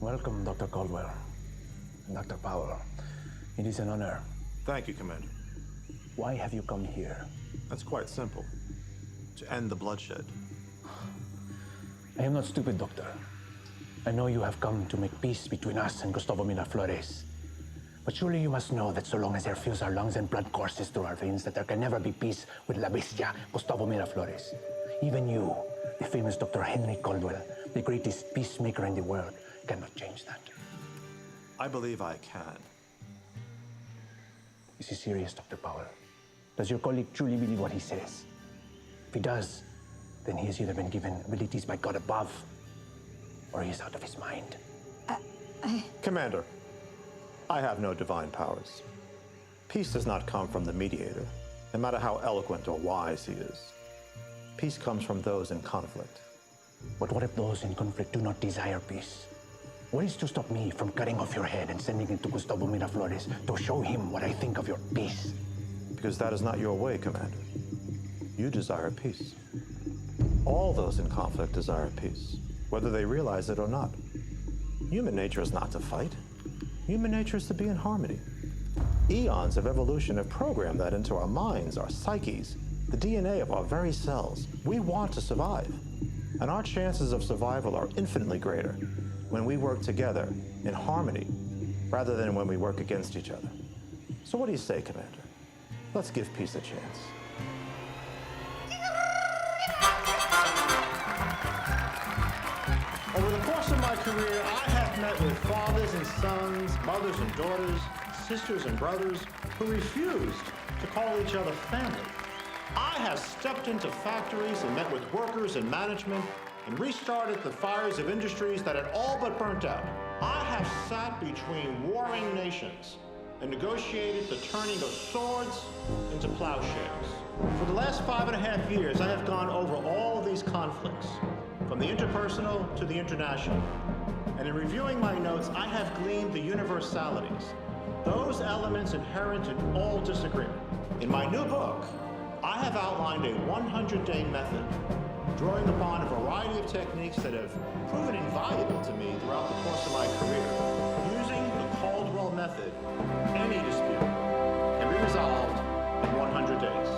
Welcome, Dr. Caldwell. Dr. Powell. It is an honor. Thank you, Commander. Why have you come here? That's quite simple. To end the bloodshed. I am not stupid, Doctor. I know you have come to make peace between us and Gustavo Miraflores. But surely you must know that so long as there fills our lungs and blood courses through our veins, that there can never be peace with La Bestia, Gustavo Miraflores. Even you, the famous Dr. Henry Caldwell, the greatest peacemaker in the world, cannot change that. I believe I can. This is serious, Dr. Powell. Does your colleague truly believe what he says? If he does, then he has either been given abilities by God above, or he is out of his mind. Commander, I have no divine powers. Peace does not come from the Mediator, no matter how eloquent or wise he is. Peace comes from those in conflict. But what if those in conflict do not desire peace? What is to stop me from cutting off your head and sending it to Gustavo Miraflores to show him what I think of your peace? Because that is not your way, Commander. You desire peace. All those in conflict desire peace, whether they realize it or not. Human nature is not to fight. Human nature is to be in harmony. Eons of evolution have programmed that into our minds, our psyches, the DNA of our very cells. We want to survive. And our chances of survival are infinitely greater when we work together in harmony rather than when we work against each other. So what do you say, Commander? Let's give peace a chance. Over the course of my career, I have met with fathers and sons, mothers and daughters, sisters and brothers who refused to call each other family. I have stepped into factories and met with workers and management and restarted the fires of industries that had all but burnt out. I have sat between warring nations and negotiated the turning of swords into plowshares. For the last 5.5 years, I have gone over all of these conflicts, from the interpersonal to the international. And in reviewing my notes, I have gleaned the universalities, those elements inherent in all disagreement. In my new book, I have outlined a 100-day method, drawing upon a variety of techniques that have proven invaluable to me throughout the course of my career. Using the Caldwell method, any dispute can be resolved in 100 days.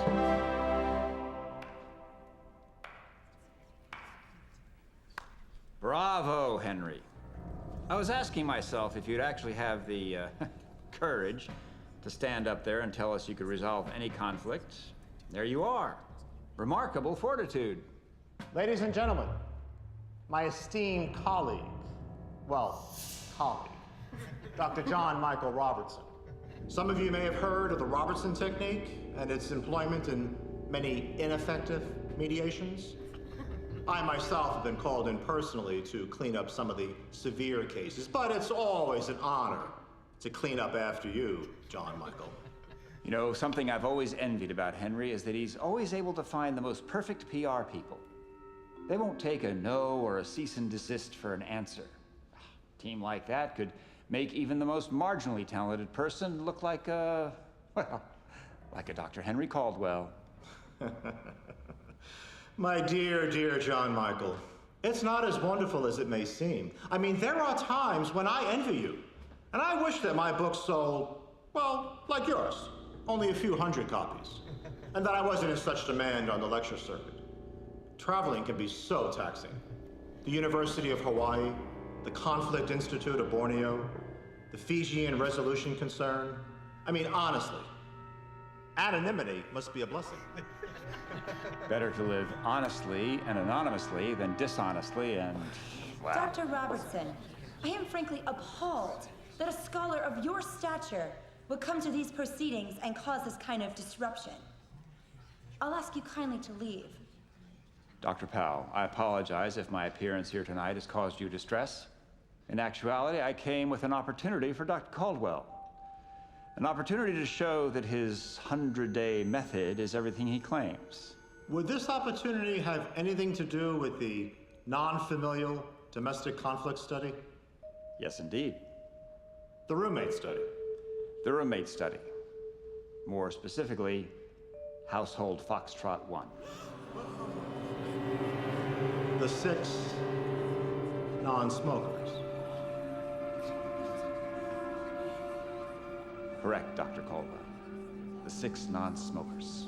Bravo, Henry. I was asking myself if you'd actually have the courage to stand up there and tell us you could resolve any conflict. There you are. Remarkable fortitude. Ladies and gentlemen, my esteemed colleague, Dr. John Michael Robertson. Some of you may have heard of the Robertson technique and its employment in many ineffective mediations. I myself have been called in personally to clean up some of the severe cases, but it's always an honor to clean up after you, John Michael. You know, something I've always envied about Henry is that he's always able to find the most perfect PR people. They won't take a no or a cease and desist for an answer. A team like that could make even the most marginally talented person look like a Dr. Henry Caldwell. My dear, dear John Michael, it's not as wonderful as it may seem. I mean, there are times when I envy you, and I wish that my book sold, well, like yours, only a few hundred copies, and that I wasn't in such demand on the lecture circuit. Traveling can be so taxing. The University of Hawaii, the Conflict Institute of Borneo, the Fijian Resolution Concern. I mean, honestly, anonymity must be a blessing. Better to live honestly and anonymously than dishonestly and, wow. Dr. Robertson, I am frankly appalled that a scholar of your stature would come to these proceedings and cause this kind of disruption. I'll ask you kindly to leave. Dr. Powell, I apologize if my appearance here tonight has caused you distress. In actuality, I came with an opportunity for Dr. Caldwell. An opportunity to show that his 100-day method is everything he claims. Would this opportunity have anything to do with the non-familial domestic conflict study? Yes, indeed. The roommate study? The roommate study. More specifically, Household Foxtrot 1. The 6 non-smokers. Correct, Dr. Caldwell. The 6 non-smokers.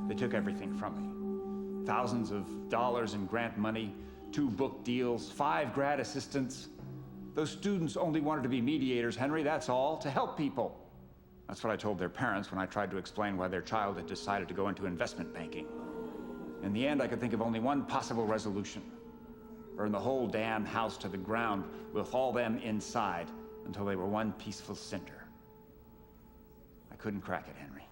They took everything from me. Thousands of dollars in grant money, 2 book deals, 5 grad assistants. Those students only wanted to be mediators, Henry, that's all, to help people. That's what I told their parents when I tried to explain why their child had decided to go into investment banking. In the end, I could think of only one possible resolution. Burn the whole damn house to the ground with all them inside until they were one peaceful cinder. I couldn't crack it, Henry.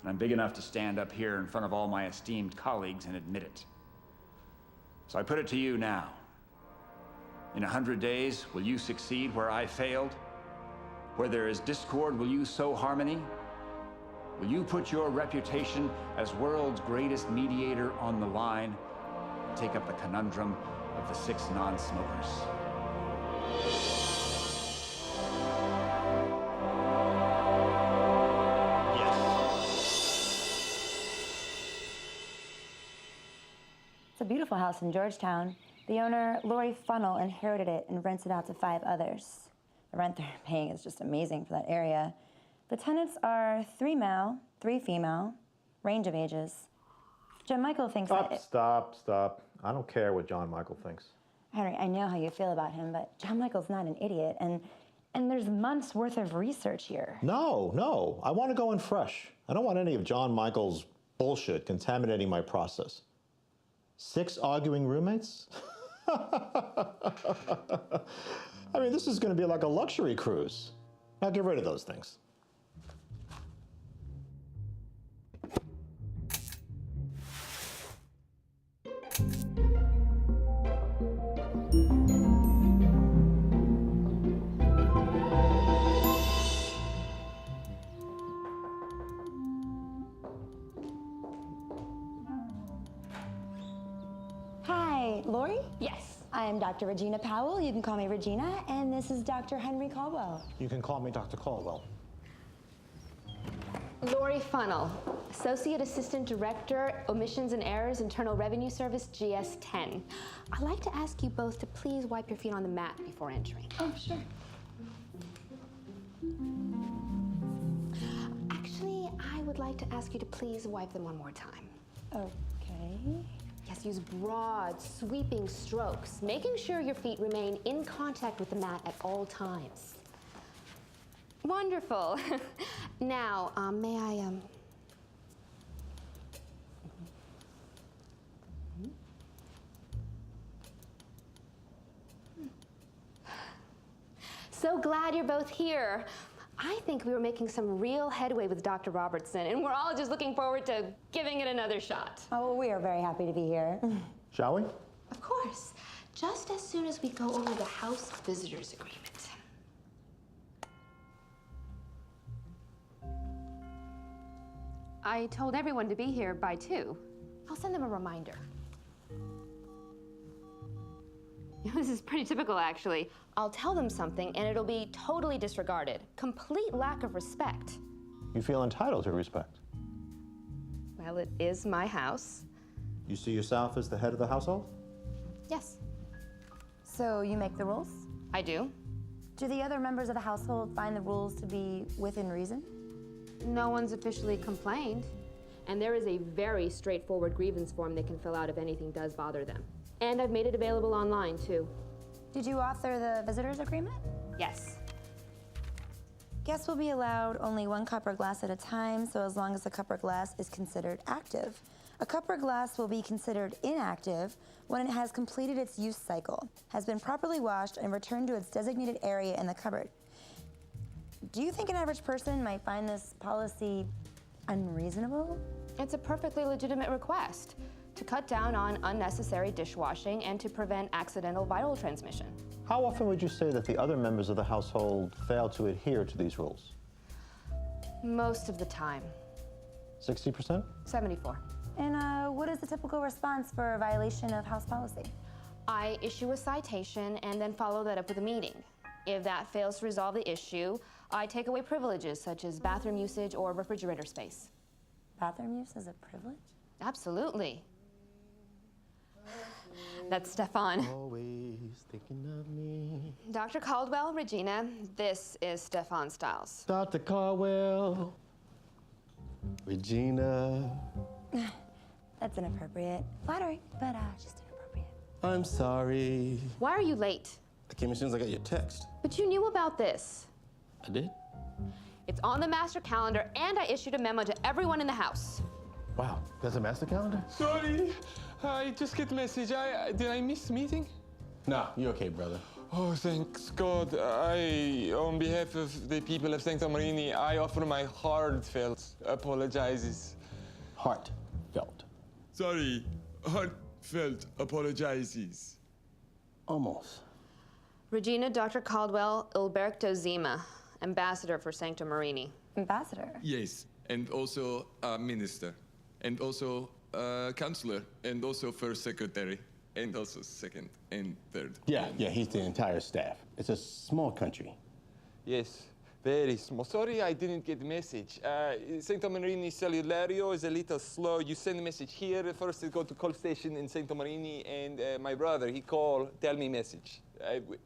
And I'm big enough to stand up here in front of all my esteemed colleagues and admit it. So I put it to you now. In 100 days, will you succeed where I failed? Where there is discord, will you sow harmony? Will you put your reputation as world's greatest mediator on the line and take up the conundrum of the 6 non-smokers? It's a beautiful house in Georgetown. The owner, Lori Funnel, inherited it and rents it out to 5 others. The rent they're paying is just amazing for that area. The tenants are 3 male, 3 female, range of ages. John Michael thinks that... Stop. I don't care what John Michael thinks. Henry, I know how you feel about him, but John Michael's not an idiot, and there's months worth of research here. No. I want to go in fresh. I don't want any of John Michael's bullshit contaminating my process. 6 arguing roommates? I mean, this is going to be like a luxury cruise. Now get rid of those things. Hi, Lori? Yes. I'm Dr. Regina Powell. You can call me Regina, and this is Dr. Henry Caldwell. You can call me Dr. Caldwell. Lori Funnel, Associate Assistant Director, Omissions and Errors, Internal Revenue Service, GS10. I'd like to ask you both to please wipe your feet on the mat before entering. Oh, sure. Actually, I would like to ask you to please wipe them one more time. Okay. Yes, use broad, sweeping strokes, making sure your feet remain in contact with the mat at all times. Wonderful. Now, may I, So glad you're both here. I think we were making some real headway with Dr. Robertson, and we're all just looking forward to giving it another shot. Oh, well, we are very happy to be here. Shall we? Of course, just as soon as we go over the house visitors agreement. I told everyone to be here by 2. I'll send them a reminder. This is pretty typical, actually. I'll tell them something, and it'll be totally disregarded. Complete lack of respect. You feel entitled to respect. Well, it is my house. You see yourself as the head of the household? Yes, So you make the rules? I do. Do the other members of the household find the rules to be within reason? No one's officially complained. And there is a very straightforward grievance form they can fill out if anything does bother them. And I've made it available online, too. Did you author the visitors agreement? Yes. Guests will be allowed only 1 cup or glass at a time, so as long as the cup or glass is considered active. A cup or glass will be considered inactive when it has completed its use cycle, has been properly washed, and returned to its designated area in the cupboard. Do you think an average person might find this policy unreasonable? It's a perfectly legitimate request to cut down on unnecessary dishwashing and to prevent accidental viral transmission. How often would you say that the other members of the household fail to adhere to these rules? Most of the time. 60%? 74. And what is the typical response for a violation of house policy? I issue a citation and then follow that up with a meeting. If that fails to resolve the issue, I take away privileges such as bathroom usage or refrigerator space. Bathroom use is a privilege? Absolutely. That's Stefan. Always thinking of me. Dr. Caldwell, Regina, this is Stefan Stiles. Dr. Caldwell, Regina. That's inappropriate. Flattering, but just inappropriate. I'm sorry. Why are you late? I came as soon as I got your text. But you knew about this. I did? It's on the master calendar, and I issued a memo to everyone in the house. Wow, there's a master calendar? Sorry, I just get message. Did I miss meeting? Nah, you're okay, brother. Oh, thanks God. On behalf of the people of St. Tomarini, I offer my heartfelt apologizes. Heartfelt. Sorry, heartfelt apologizes. Almost. Regina, Dr. Caldwell, Ilberto Zima, ambassador for Sancto Marini. Ambassador. Yes, and also minister, and also counselor, and also first secretary, and also second and third. Yeah, he's the entire staff. It's a small country. Yes, very small. Sorry I didn't get the message. Sancto Marini Cellulario is a little slow. You send a message here. First you go to call station in Sancto Marini, and my brother, he call, tell me message.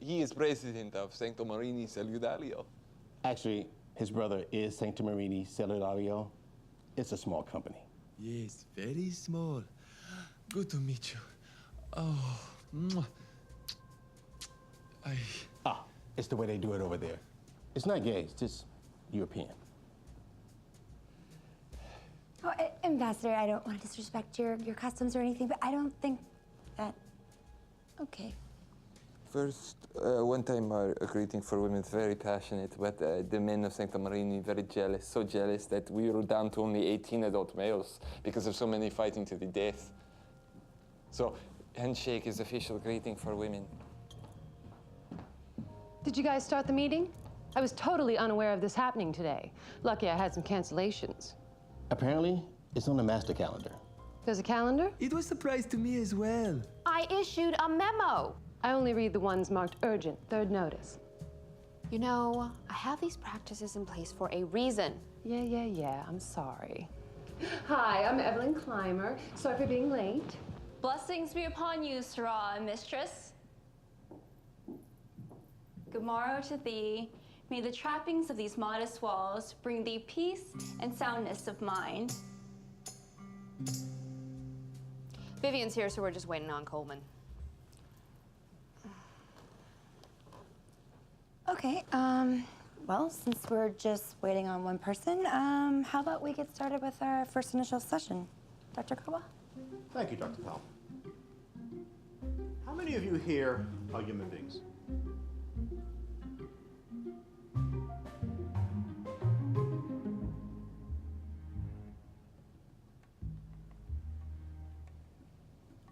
He is president of Sancto Marini Cellulario. Actually, his brother is Sancto Marini Cellulario. It's a small company. Yes, very small. Good to meet you. Oh, mwah. It's the way they do it over there. It's not gay, it's just European. Oh, Ambassador, I don't want to disrespect your customs or anything, but I don't think that... Okay. First, one time a greeting for women, very passionate, but the men of Sancto Marini very jealous, so jealous that we were down to only 18 adult males because of so many fighting to the death. So, handshake is official greeting for women. Did you guys start the meeting? I was totally unaware of this happening today. Lucky I had some cancellations. Apparently, it's on the master calendar. There's a calendar? It was a surprise to me as well. I issued a memo. I only read the ones marked urgent, third notice. You know, I have these practices in place for a reason. Yeah, I'm sorry. Hi, I'm Evelyn Clymer. Sorry for being late. Blessings be upon you, Sarah, mistress. Good morrow to thee. May the trappings of these modest walls bring thee peace and soundness of mind. Vivian's here, so we're just waiting on Coleman. Okay, well, since we're just waiting on one person, how about we get started with our first initial session? Dr. Caldwell? Thank you, Dr. Powell. How many of you here are human beings?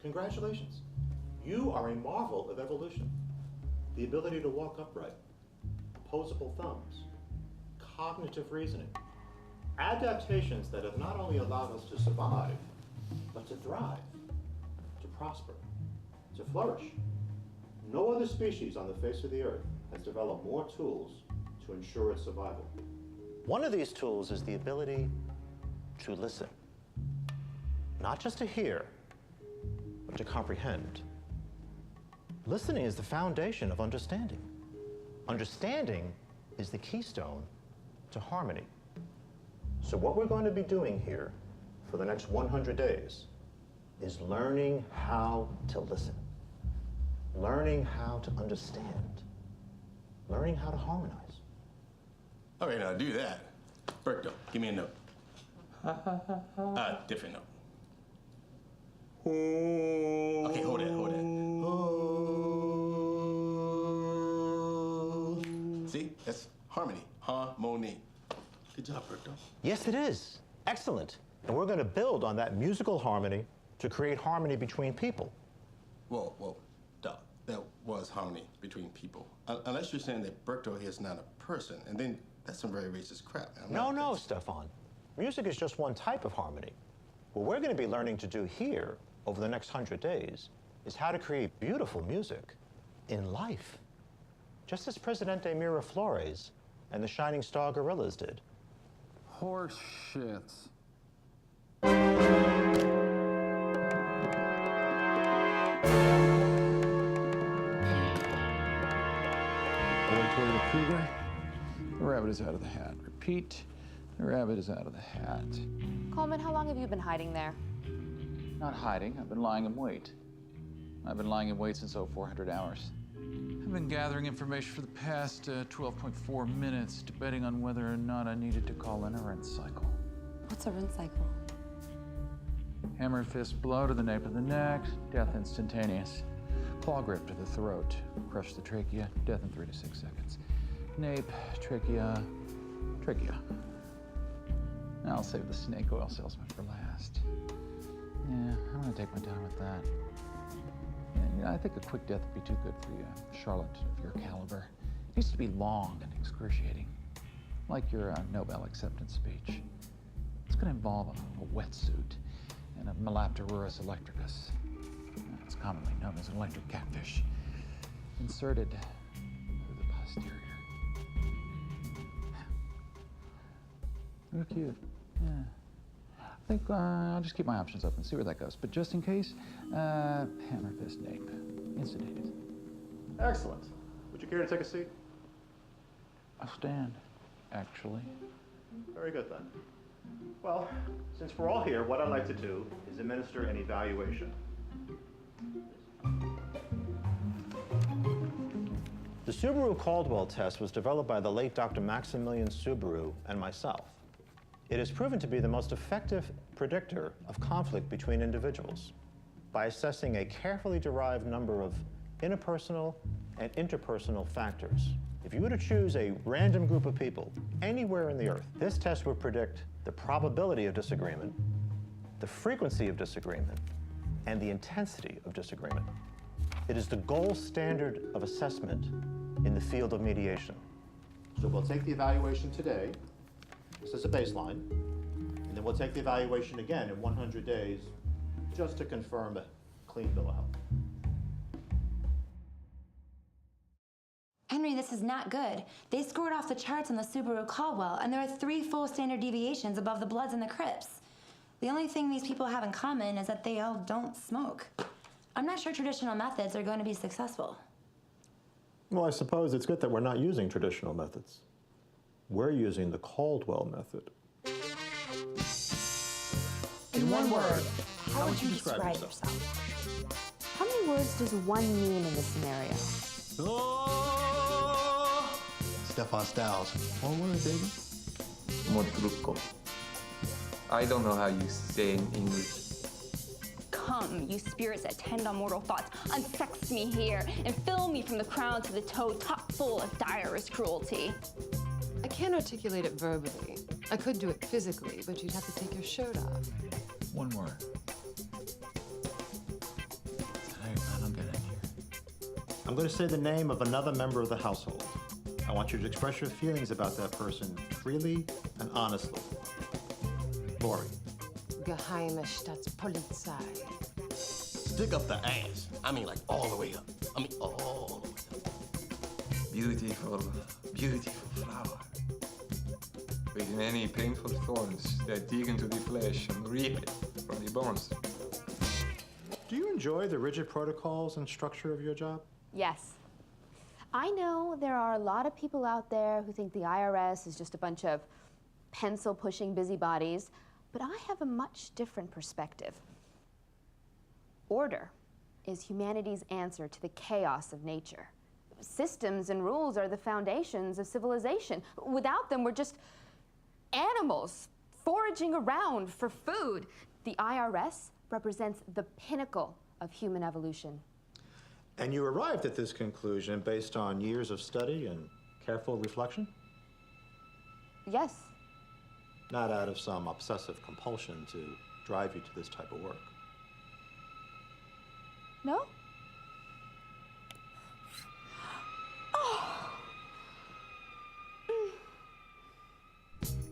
Congratulations. You are a marvel of evolution. The ability to walk upright, opposable thumbs, cognitive reasoning, adaptations that have not only allowed us to survive, but to thrive, to prosper, to flourish. No other species on the face of the earth has developed more tools to ensure its survival. One of these tools is the ability to listen. Not just to hear, but to comprehend. Listening is the foundation of understanding. Understanding is the keystone to harmony. So what we're going to be doing here for the next 100 days is learning how to listen, learning how to understand, learning how to harmonize. All right, now do that. Berto, give me a note. Different note. Okay, hold it. See, that's harmony, harmony. Good job, Berto. Yes, it is. Excellent. And we're going to build on that musical harmony to create harmony between people. Whoa, Doc, that was harmony between people. Unless you're saying that Berto is not a person, and then that's some very racist crap. No, Stefan. Music is just one type of harmony. What we're going to be learning to do here over the next 100 days is how to create beautiful music in life, just as Presidente Miraflores and the Shining Star Gorillas did. Horse shits. Cougar. The rabbit is out of the hat. Repeat, the rabbit is out of the hat. Coleman, how long have you been hiding there? Not hiding, I've been lying in wait. I've been lying in wait since 0400 hours. I've been gathering information for the past 12.4 minutes, debating on whether or not I needed to call in a rinse cycle. What's a rinse cycle? Hammer and fist blow to the nape of the neck, death instantaneous. Claw grip to the throat, crush the trachea, death in 3 to 6 seconds. Nape, trachea, trachea. Now I'll save the snake oil salesman for last. Yeah, I'm gonna take my time with that. Yeah, you know, I think a quick death would be too good for you, Charlotte of your caliber. It needs to be long and excruciating, like your Nobel acceptance speech. It's gonna involve a wetsuit and a Melapterurus electricus. It's commonly known as an electric catfish, inserted through the posterior. You're cute. Yeah. I think I'll just keep my options open, see where that goes. But just in case, hammer fist nape, instigated. Excellent. Would you care to take a seat? I'll stand, actually. Very good then. Well, since we're all here, what I'd like to do is administer an evaluation. The Subaru Caldwell test was developed by the late Dr. Maximilian Subaru and myself. It has proven to be the most effective predictor of conflict between individuals by assessing a carefully derived number of interpersonal and interpersonal factors. If you were to choose a random group of people anywhere in the earth, this test would predict the probability of disagreement, the frequency of disagreement, and the intensity of disagreement. It is the gold standard of assessment in the field of mediation. So we'll take the evaluation today. This is a baseline. And then we'll take the evaluation again in 100 days just to confirm a clean bill of health. Henry, this is not good. They scored off the charts on the Subaru Caldwell, and there are 3 full standard deviations above the Bloods and the Crips. The only thing these people have in common is that they all don't smoke. I'm not sure traditional methods are going to be successful. Well, I suppose it's good that we're not using traditional methods. We're using the Caldwell method. In one word, how would you describe yourself? How many words does one mean in this scenario? Oh! Stefan Styles. One word, baby. Modrucco. I don't know how you say in English. Come, you spirits that tend on mortal thoughts, unsex me here and fill me from the crown to the toe, top full of direst cruelty. I can't articulate it verbally. I could do it physically, but you'd have to take your shirt off. One word. I don't get it here. I'm going to say the name of another member of the household. I want you to express your feelings about that person freely and honestly. Lori. Geheime Staatspolizei. Stick up the ass. I mean, like all the way up. I mean, all the way up. Beautiful, beautiful flower. With many painful thorns that dig into the flesh and rip it from the bones. Do you enjoy the rigid protocols and structure of your job? Yes. I know there are a lot of people out there who think the IRS is just a bunch of pencil-pushing busybodies, but I have a much different perspective. Order is humanity's answer to the chaos of nature. Systems and rules are the foundations of civilization. Without them, we're just animals foraging around for food. The IRS represents the pinnacle of human evolution. And you arrived at this conclusion based on years of study and careful reflection? Yes. Not out of some obsessive compulsion to drive you to this type of work. No?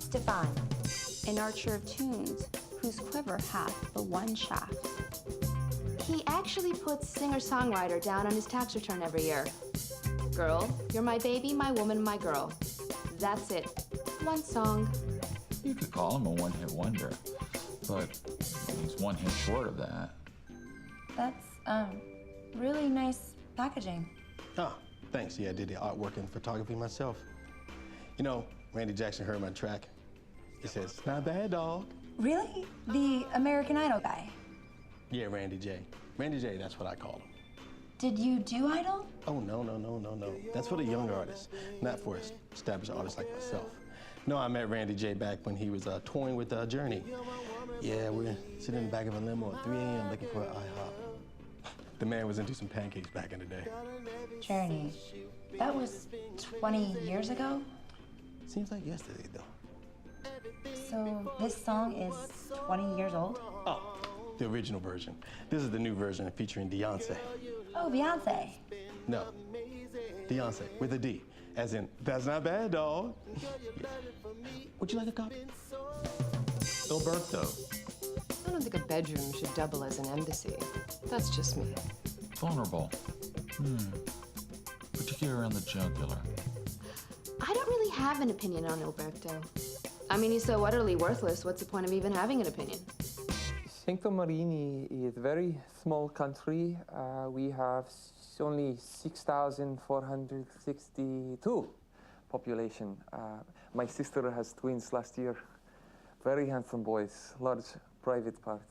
Stefan, an archer of tunes, whose quiver hath but one shaft. He actually puts singer-songwriter down on his tax return every year. Girl, you're my baby, my woman, my girl. That's it. One song. You could call him a one-hit wonder, but he's one hit short of that. That's, really nice packaging. Ah, Thanks, yeah, I did the artwork and photography myself. You know, Randy Jackson heard my track. He says, "It's not bad, dog." Really? The American Idol guy? Yeah, Randy J. Randy J, that's what I call him. Did you do Idol? Oh, no. That's for the younger artists, not for established artists like myself. No, I met Randy J back when he was touring with Journey. Yeah, we're sitting in the back of a limo at 3 a.m. looking for an IHOP. The man was into some pancakes back in the day. Journey. That was 20 years ago? Seems like yesterday, though. So this song is 20 years old? Oh, the original version. This is the new version featuring Beyonce. Oh, Beyonce. No, Beyonce with a D, as in, that's not bad, dog. Yeah. Would you like a copy? Alberto. I don't think a bedroom should double as an embassy. That's just me. Vulnerable. Particularly around the jugular. I don't really have an opinion on Alberto. I mean, he's so utterly worthless, what's the point of even having an opinion? Sancto Marini is a very small country. We have only 6,462 population. My sister has twins last year. Very handsome boys, large private part.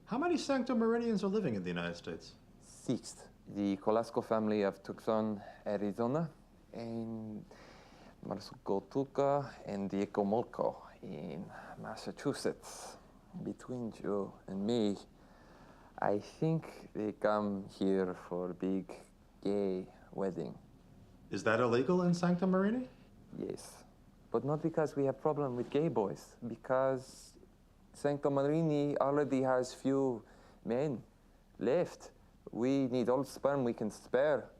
How many Sancto Marinians are living in the United States? 6th. The Colasco family of Tucson, Arizona, and Marsucotuca and the Ecomolco in Massachusetts. Between you and me, I think they come here for a big gay wedding. Is that illegal in Sancto Marini? Yes, but not because we have problem with gay boys, because Sancto Marini already has few men left. We need all sperm we can spare.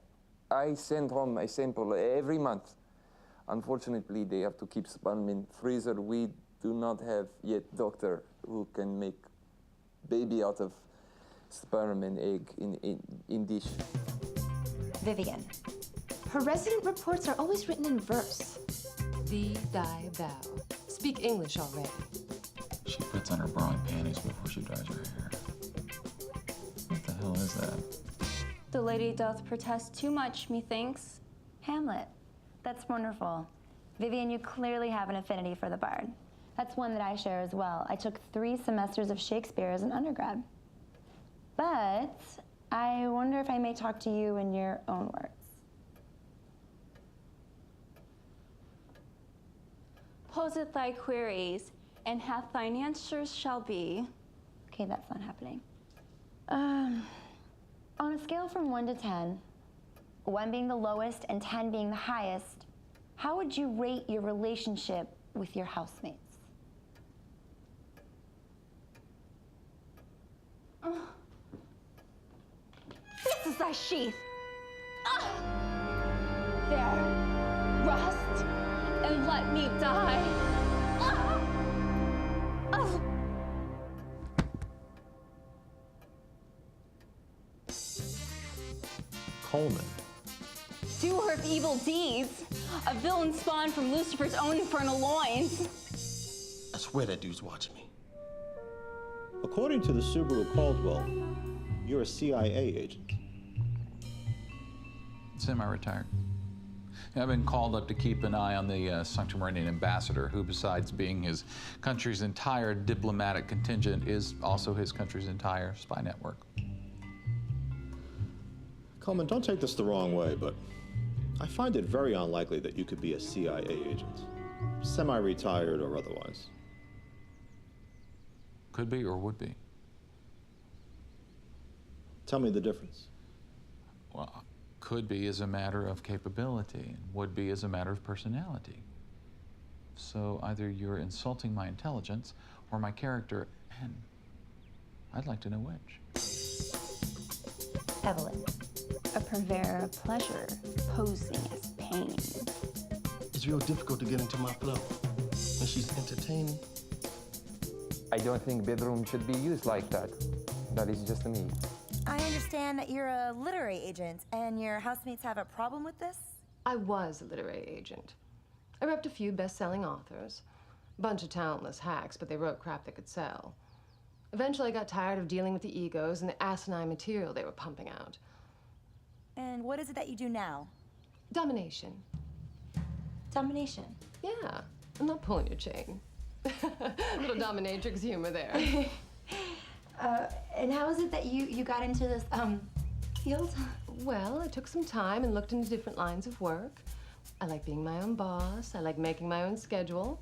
I send home a sample every month. Unfortunately, they have to keep sperm in freezer. We do not have yet doctor who can make baby out of sperm and egg in dish. Vivian. Her resident reports are always written in verse. Thee, thy, thou. Speak English already. She puts on her bra and panties before she dries her hair. What the hell is that? The lady doth protest too much, methinks. Hamlet. That's wonderful. Vivian, you clearly have an affinity for the bard. That's one that I share as well. I took 3 semesters of Shakespeare as an undergrad. But I wonder if I may talk to you in your own words. Poseth thy queries, and hath thine answers shall be. Okay, that's not happening. On a scale from 1 to 10, 1 being the lowest and 10 being the highest, how would you rate your relationship with your housemates? This is thy sheath. There, rust, and let me die. Coleman. Doer of evil deeds, a villain spawned from Lucifer's own infernal loins. I swear that dude's watching me. According to the Subaru Caldwell, you're a CIA agent. Semi-retired. I've been called up to keep an eye on the Sancto Marinian ambassador, who besides being his country's entire diplomatic contingent, is also his country's entire spy network. Coleman, don't take this the wrong way, but I find it very unlikely that you could be a CIA agent, semi-retired or otherwise. Could be or would be. Tell me the difference. Well, could be is a matter of capability, and would be is a matter of personality. So either you're insulting my intelligence or my character, and I'd like to know which. Evelyn. A purveyor of pleasure, posing as pain. It's real difficult to get into my flow. And she's entertaining. I don't think bedroom should be used like that. That is just me. I understand that you're a literary agent and your housemates have a problem with this? I was a literary agent. I repped a few best-selling authors. A bunch of talentless hacks, but they wrote crap that could sell. Eventually, I got tired of dealing with the egos and the asinine material they were pumping out. And what is it that you do now? Domination. Domination. Yeah, I'm not pulling your chain. Little dominatrix humor there. And how is it that you got into this field? Well, I took some time and looked into different lines of work. I like being my own boss. I like making my own schedule.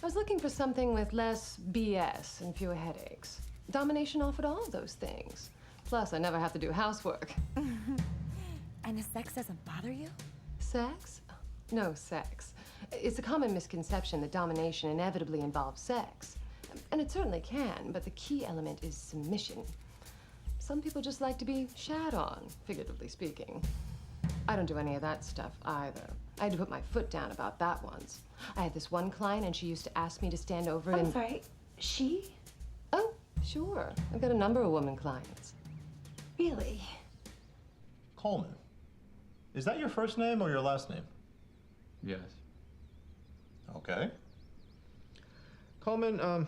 I was looking for something with less BS and fewer headaches. Domination offered all of those things. Plus, I never have to do housework. And the sex doesn't bother you? Sex? No sex. It's a common misconception that domination inevitably involves sex. And it certainly can, but the key element is submission. Some people just like to be shat on, figuratively speaking. I don't do any of that stuff either. I had to put my foot down about that once. I had this one client and she used to ask me to stand over and— I'm sorry, she? Oh, sure. I've got a number of women clients. Really? Coleman. Is that your first name or your last name? Yes. Okay. Coleman, I'm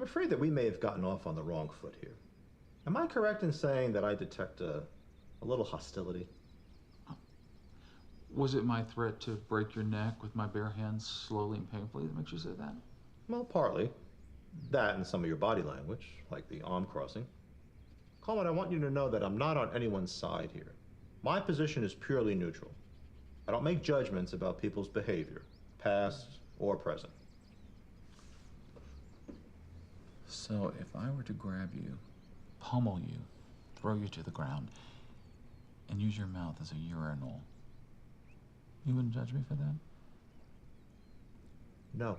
afraid that we may have gotten off on the wrong foot here. Am I correct in saying that I detect a little hostility? Was it my threat to break your neck with my bare hands slowly and painfully that makes you say that? Well, partly. That and some of your body language, like the arm crossing. Coleman, I want you to know that I'm not on anyone's side here. My position is purely neutral. I don't make judgments about people's behavior, past or present. So if I were to grab you, pummel you, throw you to the ground, and use your mouth as a urinal, you wouldn't judge me for that? No.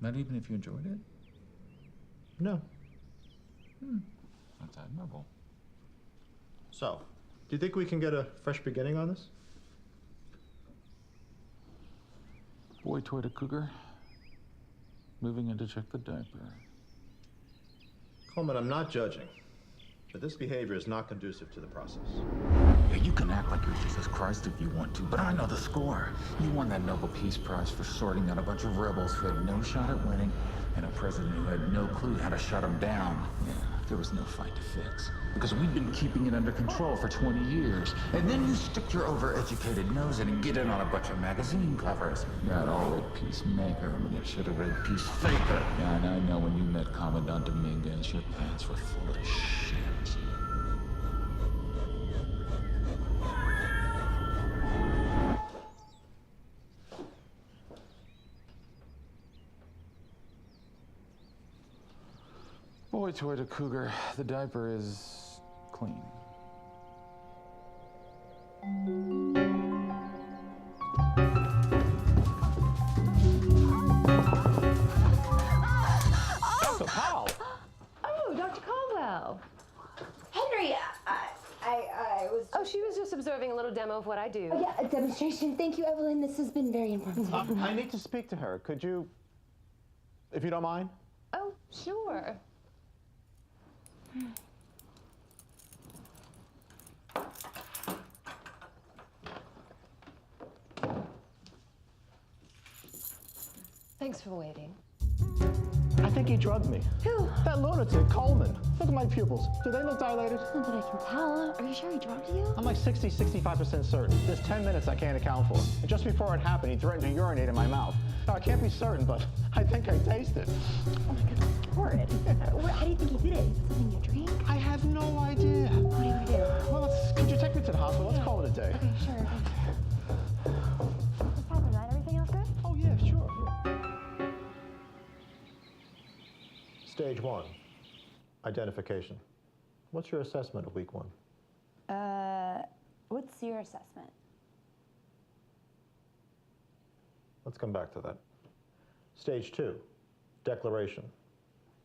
Not even if you enjoyed it? No. That's admirable. So, do you think we can get a fresh beginning on this? Boy toy to cougar. Moving in to check the diaper. Coleman, I'm not judging, but this behavior is not conducive to the process. Yeah, you can act like you're Jesus Christ if you want to, but I know the score. You won that Nobel Peace Prize for sorting out a bunch of rebels who had no shot at winning, and a president who had no clue how to shut them down. Yeah, there was no fight to fix. Because we'd been keeping it under control for 20 years. And then you stick your overeducated nose in and get in on a bunch of magazine covers. Got all read peacemaker when you should have read peace faker. Yeah, and I know when you met Commandant Dominguez, your pants were full of shit. Boy toy to cougar, the diaper is clean. Dr. Powell! Oh, Dr. Caldwell. Henry, I was... Oh, she was just observing a little demo of what I do. Oh, yeah, a demonstration. Thank you, Evelyn. This has been very informative. I need to speak to her. Could you, if you don't mind? Oh, sure. Thanks for waiting. I think he drugged me. Who? That lunatic, Coleman. Look at my pupils. Do they look dilated? Not that I can tell. Are you sure he drugged you? I'm like 65% certain. There's 10 minutes I can't account for. And just before it happened, he threatened to urinate in my mouth. Now, I can't be certain, but I think I tasted. Oh my God, horrid. How do you think he did it? He put something in your drink? I have no idea. What do you want to do? Well, could you take me to the hospital? Let's call it a day. Okay, sure. What's happening, man? Everything else good? Oh, yeah, sure. Stage 1, identification. What's your assessment of week 1? What's your assessment? Let's come back to that. Stage 2, declaration.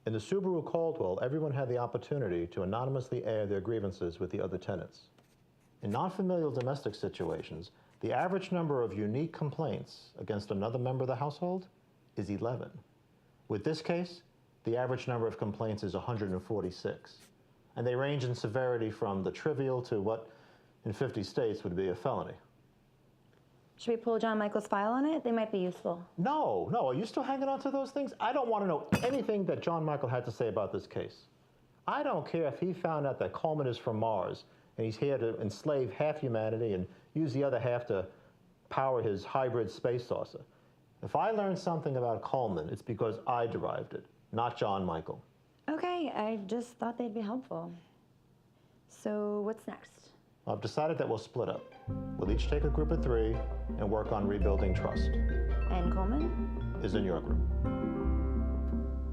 In the Subaru Caldwell, everyone had the opportunity to anonymously air their grievances with the other tenants. In non-familial domestic situations, the average number of unique complaints against another member of the household is 11. With this case, the average number of complaints is 146. And they range in severity from the trivial to what in 50 states would be a felony. Should we pull John Michael's file on it? They might be useful. No. Are you still hanging on to those things? I don't want to know anything that John Michael had to say about this case. I don't care if he found out that Coleman is from Mars and he's here to enslave half humanity and use the other half to power his hybrid space saucer. If I learned something about Coleman, it's because I derived it, not John Michael. Okay, I just thought they'd be helpful. So what's next? I've decided that we'll split up. We'll each take a group of 3 and work on rebuilding trust. And Coleman? Is in your group.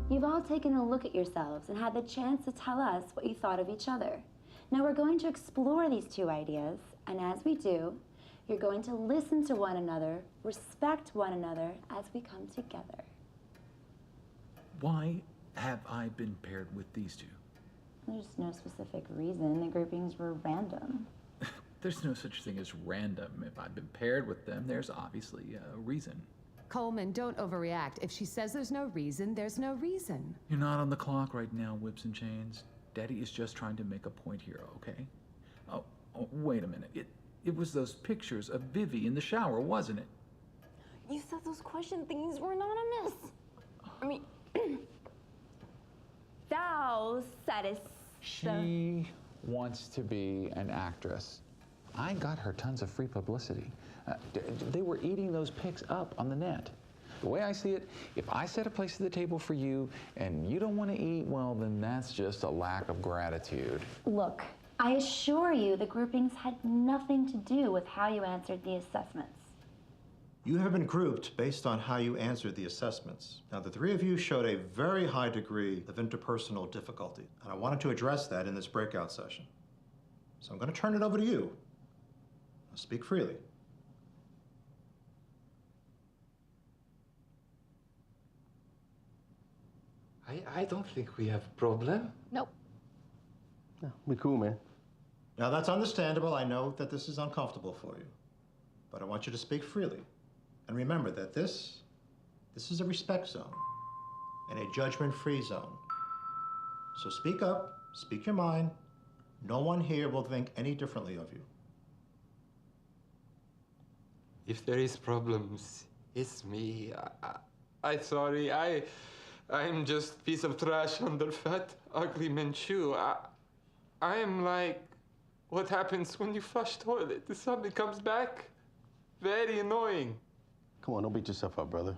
You've all taken a look at yourselves and had the chance to tell us what you thought of each other. Now we're going to explore these 2 ideas, and as we do, you're going to listen to one another, respect one another as we come together. Why have I been paired with these 2? There's no specific reason. The groupings were random. There's no such thing as random. If I've been paired with them, there's obviously a reason. Coleman, don't overreact. If she says there's no reason, there's no reason. You're not on the clock right now, Whips and Chains. Daddy is just trying to make a point here, okay? Oh, wait a minute. It was those pictures of Vivi in the shower, wasn't it? You said those question thingies were anonymous. I mean, thou saidest. She wants to be an actress. I got her tons of free publicity. They were eating those pics up on the net. The way I see it, if I set a place at the table for you and you don't want to eat, well, then that's just a lack of gratitude. Look, I assure you the groupings had nothing to do with how you answered the assessments. You have been grouped based on how you answered the assessments. Now, the 3 of you showed a very high degree of interpersonal difficulty, and I wanted to address that in this breakout session. So I'm going to turn it over to you. Now, speak freely. I don't think we have a problem. Nope. No, we cool, man. Now, that's understandable. I know that this is uncomfortable for you, but I want you to speak freely. And remember that this is a respect zone and a judgment-free zone. So speak up, speak your mind. No one here will think any differently of you. If there is problems, it's me. I sorry. I'm just piece of trash under fat, ugly Manchu. I am like what happens when you flush toilet. Something comes back. Very annoying. Come on, don't beat yourself up, brother.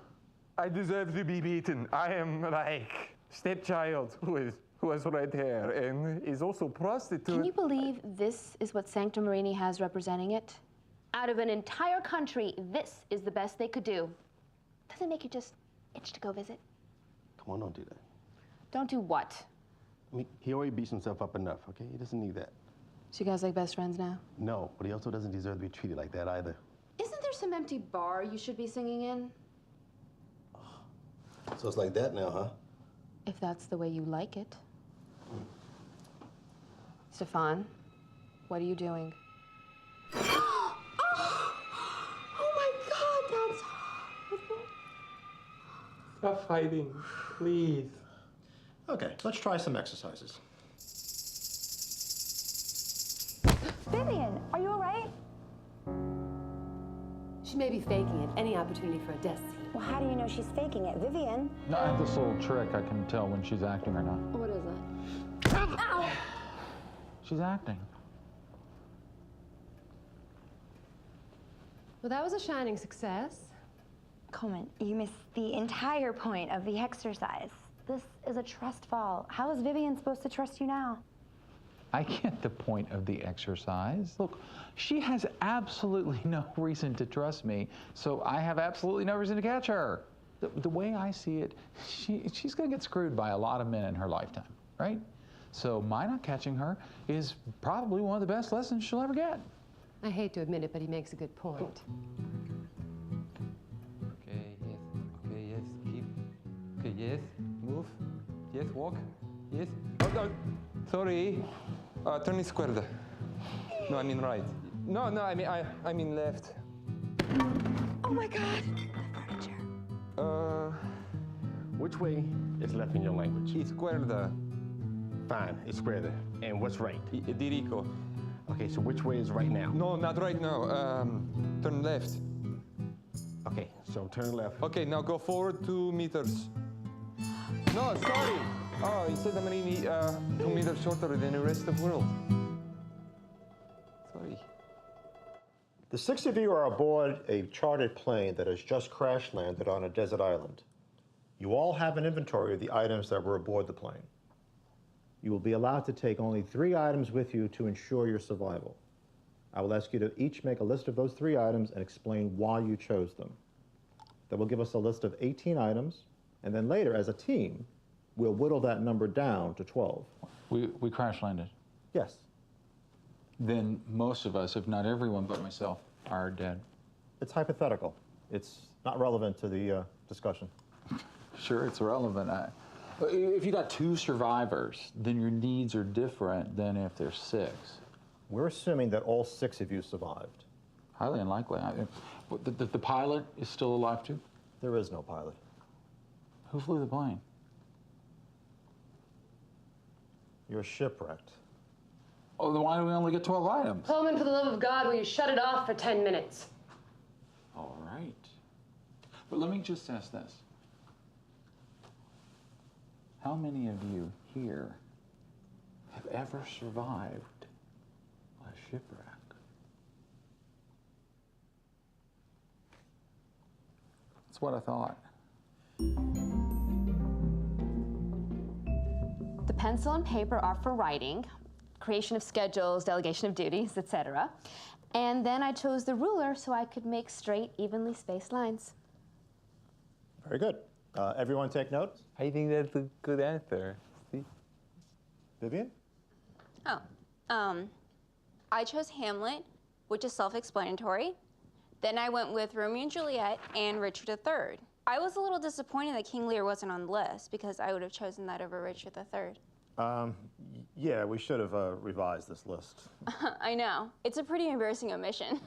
I deserve to be beaten. I am like stepchild who has red hair and is also prostitute. Can you believe this is what Sancta Marini has representing it? Out of an entire country, this is the best they could do. Doesn't make you just itch to go visit? Come on, don't do that. Don't do what? I mean, he already beats himself up enough, okay? He doesn't need that. So you guys like best friends now? No, but he also doesn't deserve to be treated like that either. Isn't there some empty bar you should be singing in? So it's like that now, huh? If that's the way you like it. Stefan, what are you doing? Oh my God, that's horrible. Stop fighting, please. Okay, let's try some exercises. Vivian, are you all right? She may be faking it. Any opportunity for a death scene. Well, how do you know she's faking it? Vivian? No, I have this little trick. I can tell when she's acting or not. What is that? Ow! She's acting. Well, that was a shining success. Coleman, you missed the entire point of the exercise. This is a trust fall. How is Vivian supposed to trust you now? I get the point of the exercise. Look, she has absolutely no reason to trust me, so I have absolutely no reason to catch her. The way I see it, she's going to get screwed by a lot of men in her lifetime, right? So my not catching her is probably one of the best lessons she'll ever get. I hate to admit it, but he makes a good point. Okay, yes, keep. Okay, yes, move. Yes, walk. Yes. Oh, no. Sorry. Turn izquierda. No, I mean right. No, I mean left. Oh my God, the furniture. Which way is left in your language? Izquierda. Fine, izquierda. And what's right? Dirico. Okay, so which way is right now? No, not right now. Turn left. Okay, so turn left. Okay, now go forward 2 meters. No, sorry. Oh, you said I'm 2 meters shorter than the rest of the world. The 6 of you are aboard a chartered plane that has just crash landed on a desert island. You all have an inventory of the items that were aboard the plane. You will be allowed to take only 3 items with you to ensure your survival. I will ask you to each make a list of those 3 items and explain why you chose them. That will give us a list of 18 items, and then later, as a team, we'll whittle that number down to 12. We crash landed. Yes. Then most of us, if not everyone but myself, are dead. It's hypothetical. It's not relevant to the discussion. Sure, it's relevant. If you got 2 survivors, then your needs are different than if there's 6. We're assuming that all 6 of you survived. Highly unlikely. The pilot is still alive too? There is no pilot. Who flew the plane? You're shipwrecked. Oh, then why do we only get 12 items? Pullman, for the love of God, will you shut it off for 10 minutes? All right. But let me just ask this. How many of you here have ever survived a shipwreck? That's what I thought. The pencil and paper are for writing, creation of schedules, delegation of duties, etc. And then I chose the ruler so I could make straight, evenly spaced lines. Very good. Everyone take notes? I think that's a good answer. See? Vivian? I chose Hamlet, which is self-explanatory. Then I went with Romeo and Juliet and Richard III. I was a little disappointed that King Lear wasn't on the list because I would have chosen that over Richard III. Yeah, we should have revised this list. I know. It's a pretty embarrassing omission.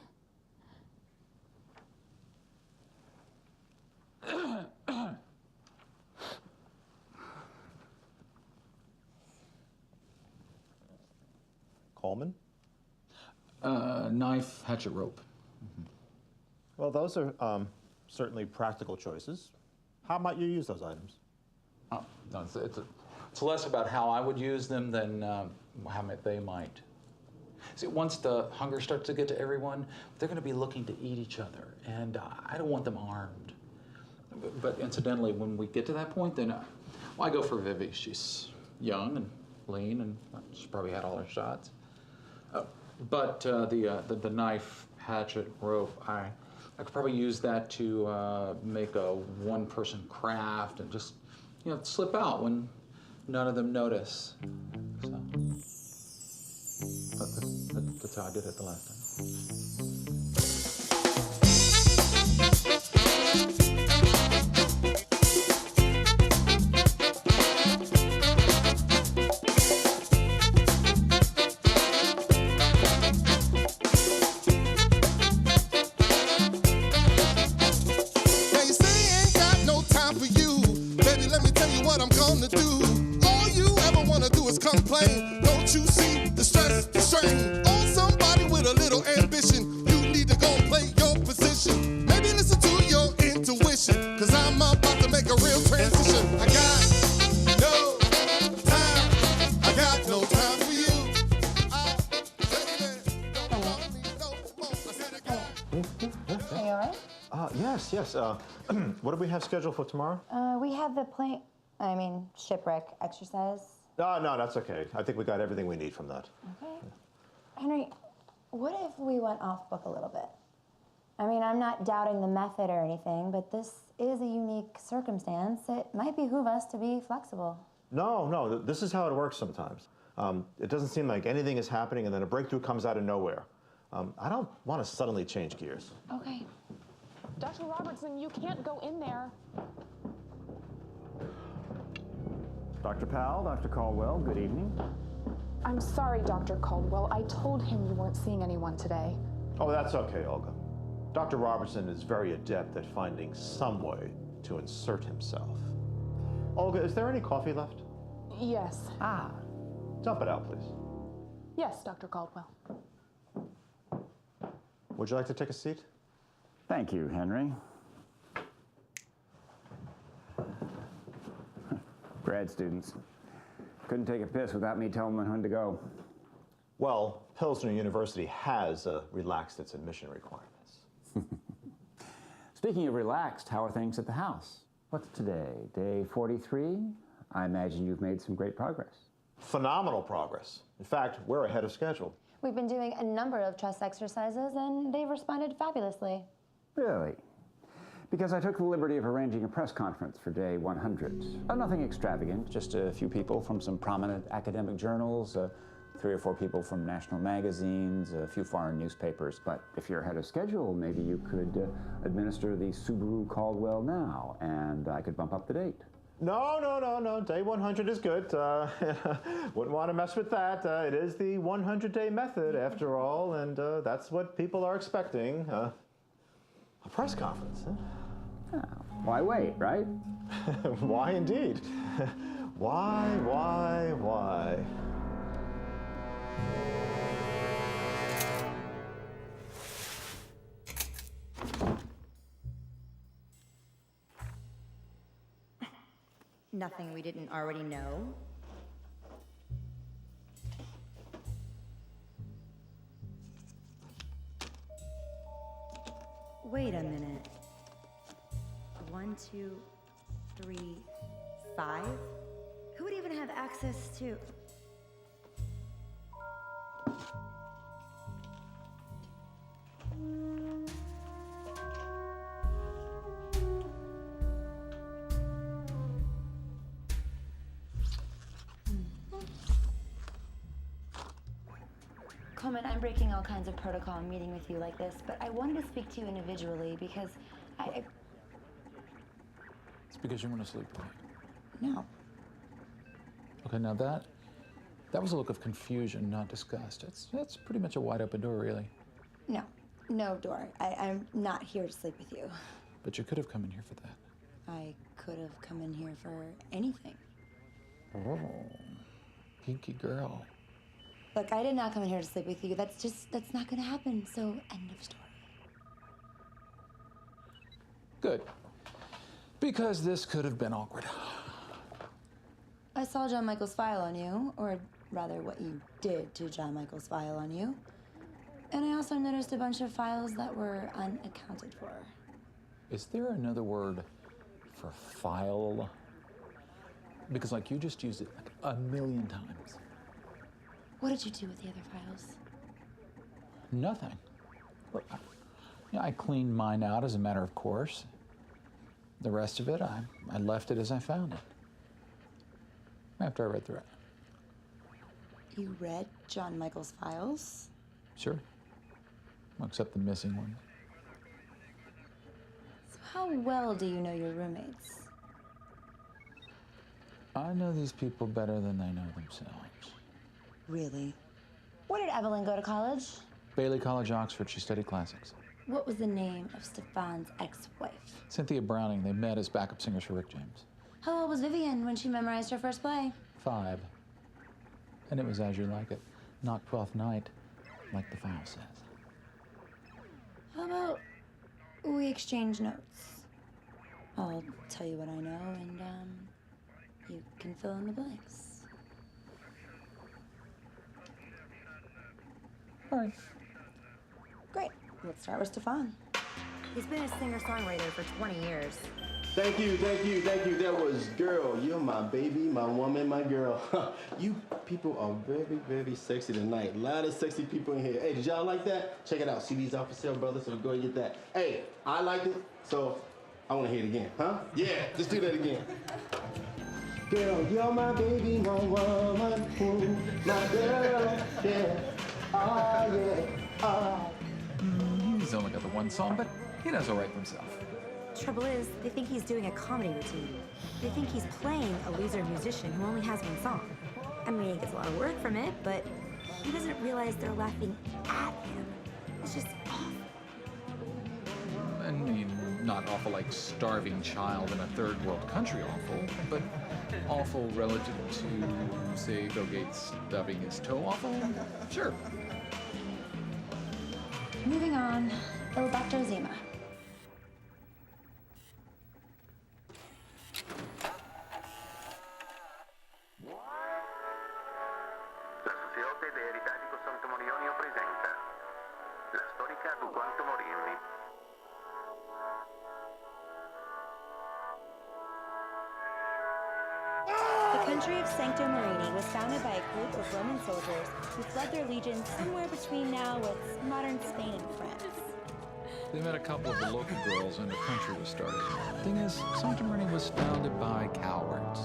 Coleman? Knife, hatchet, rope. Well, those are certainly practical choices. How might you use those items? Oh, no, it's less about how I would use them than how they might. See, once the hunger starts to get to everyone, they're going to be looking to eat each other, and I don't want them armed. But incidentally, when we get to that point, then I go for Vivi. She's young and lean, and she's probably had all her shots. But the knife, hatchet, rope, I could probably use that to make a one-person craft and just, slip out when none of them notice. So that's how I did it the last time. Complain, don't you see the stress, the strain on somebody with a little ambition? You need to go play your position. Maybe listen to your intuition, cause I'm about to make a real transition. I got no time, I got no time for you. Are you all right? Yes. What do we have scheduled for tomorrow? We have the shipwreck exercise. No, that's okay. I think we got everything we need from that. Okay. Henry, what if we went off book a little bit? I'm not doubting the method or anything, but this is a unique circumstance. It might behoove us to be flexible. No, this is how it works sometimes. It doesn't seem like anything is happening and then a breakthrough comes out of nowhere. I don't want to suddenly change gears. Okay. Dr. Robertson, you can't go in there. Dr. Powell, Dr. Caldwell, good evening. I'm sorry, Dr. Caldwell. I told him you weren't seeing anyone today. Oh, that's okay, Olga. Dr. Robertson is very adept at finding some way to insert himself. Olga, is there any coffee left? Yes. Dump it out, please. Yes, Dr. Caldwell. Would you like to take a seat? Thank you, Henry. Grad students. Couldn't take a piss without me telling them when to go. Well, Pilsner University has relaxed its admission requirements. Speaking of relaxed, how are things at the house? What's today, day 43? I imagine you've made some great progress. Phenomenal progress. In fact, we're ahead of schedule. We've been doing a number of trust exercises, and they've responded fabulously. Really? Because I took the liberty of arranging a press conference for day 100. Nothing extravagant, just a few people from some prominent academic journals, 3 or 4 people from national magazines, a few foreign newspapers. But if you're ahead of schedule, maybe you could administer the Subaru Caldwell now, and I could bump up the date. No. Day 100 is good. Wouldn't want to mess with that. It is the 100-day method, after all, and that's what people are expecting. A press conference, huh? Why wait, right? Why indeed? Why? Nothing we didn't already know. Wait a minute. 1, 2, 3, 5? Who would even have access to... Coleman, I'm breaking all kinds of protocol in meeting with you like this, but I wanted to speak to you individually because It's because you want to sleep with me. No. Okay, now that was a look of confusion, not disgust. That's pretty much a wide open door, really. No door. I'm not here to sleep with you. But you could have come in here for that. I could have come in here for anything. Oh, pinky girl. Look, I did not come in here to sleep with you. That's not gonna happen, so end of story. Good. Because this could have been awkward. I saw John Michael's file on you, or rather what you did to John Michael's file on you. And I also noticed a bunch of files that were unaccounted for. Is there another word for file? Because, like, you just used it like a million times. What did you do with the other files? Nothing. Look, I cleaned mine out as a matter of course. The rest of it, I left it as I found it. After I read through it. You read John Michael's files? Sure. Well, except the missing ones. So how well do you know your roommates? I know these people better than they know themselves. Really? Where did Evelyn go to college? Bailey College, Oxford. She studied classics. What was the name of Stefan's ex-wife? Cynthia Browning. They met as backup singers for Rick James. How old was Vivian when she memorized her first play? 5. And it was As You Like It, not 12th Night, like the file says. How about we exchange notes? I'll tell you what I know, and you can fill in the blanks. All right. Great. Let's start with Stefan. He's been a singer-songwriter for 20 years. Thank you. That was girl. You're my baby, my woman, my girl. You people are very, very sexy tonight. A lot of sexy people in here. Hey, did y'all like that? Check it out. CDs off for sale, brother, so go and get that. Hey, I liked it, so I want to hear it again, huh? Yeah, let's do that again. Girl, you're my baby, my woman, my girl, yeah. Oh, yeah, oh. He's only got the one song, but he does all right for himself. Trouble is, they think he's doing a comedy routine. They think he's playing a loser musician who only has one song. I mean, he gets a lot of work from it, but he doesn't realize they're laughing at him. It's just awful. I mean, not awful like starving child in a third world country awful, but awful relative to, say, Bill Gates stubbing his toe awful? Sure. Moving on, Dr. Zima. This is Field. sede ereditario Santo Morionio presenta la storica Tu quanto morirmi. The country of Sancto Marini was founded by a group of Roman soldiers who fled their legions somewhere between now what's modern Spain and France. They met a couple of the local girls and the country was started. Thing is, Sancto Marini was founded by cowards.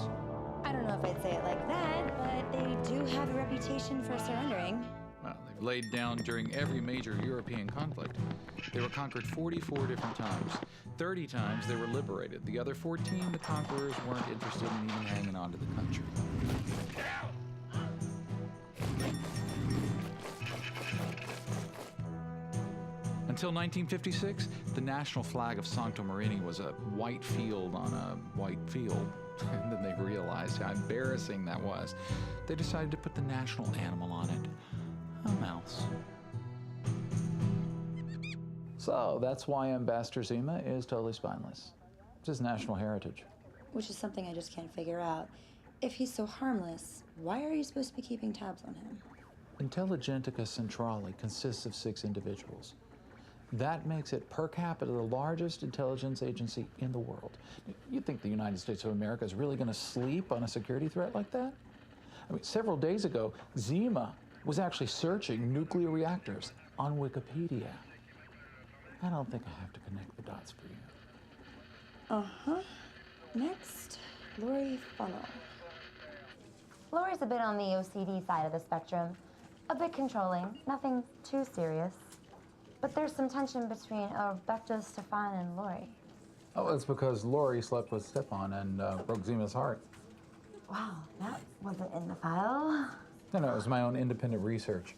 I don't know if I'd say it like that, but they do have a reputation for surrendering. Well, they've laid down during every major European conflict. They were conquered 44 different times. 30 times they were liberated. The other 14, the conquerors weren't interested in even hanging on to the country. Until 1956, the national flag of Sancto Marini was a white field on a white field. And then they realized how embarrassing that was. They decided to put the national animal on it, a mouse. So that's why Ambassador Zima is totally spineless. It's his national heritage. Which is something I just can't figure out. If he's so harmless, why are you supposed to be keeping tabs on him? Intelligentica Centrale consists of 6 individuals. That makes it, per capita, the largest intelligence agency in the world. You think the United States of America is really going to sleep on a security threat like that? I mean, several days ago, Zima was actually searching nuclear reactors on Wikipedia. I don't think I have to connect the dots for you. Uh-huh. Next, Lori Funnel. Lori's a bit on the OCD side of the spectrum. A bit controlling, nothing too serious. But there's some tension between Rebecca, Stefan, and Lori. Oh, it's because Lori slept with Stefan and broke Zima's heart. Wow, that wasn't in the file. No, it was my own independent research.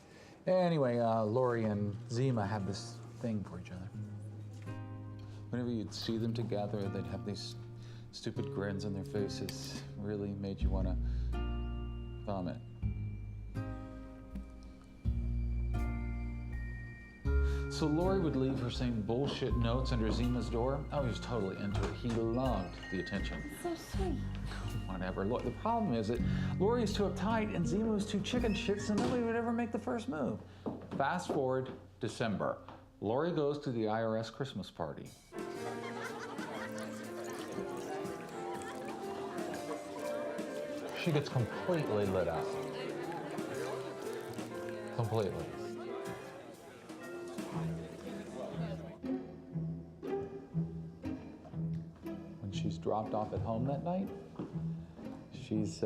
Anyway, Lori and Zima had this thing for each other. Whenever you'd see them together, they'd have these stupid grins on their faces. Really made you want to vomit. So Lori would leave her same bullshit notes under Zima's door. Oh, he was totally into it. He loved the attention. So sweet. Whatever. Look, the problem is that Lori is too uptight and Zima was too chicken shit, so nobody would ever make the first move. Fast forward December. Lori goes to the IRS Christmas party. She gets completely lit up. Completely. When she's dropped off at home that night, she's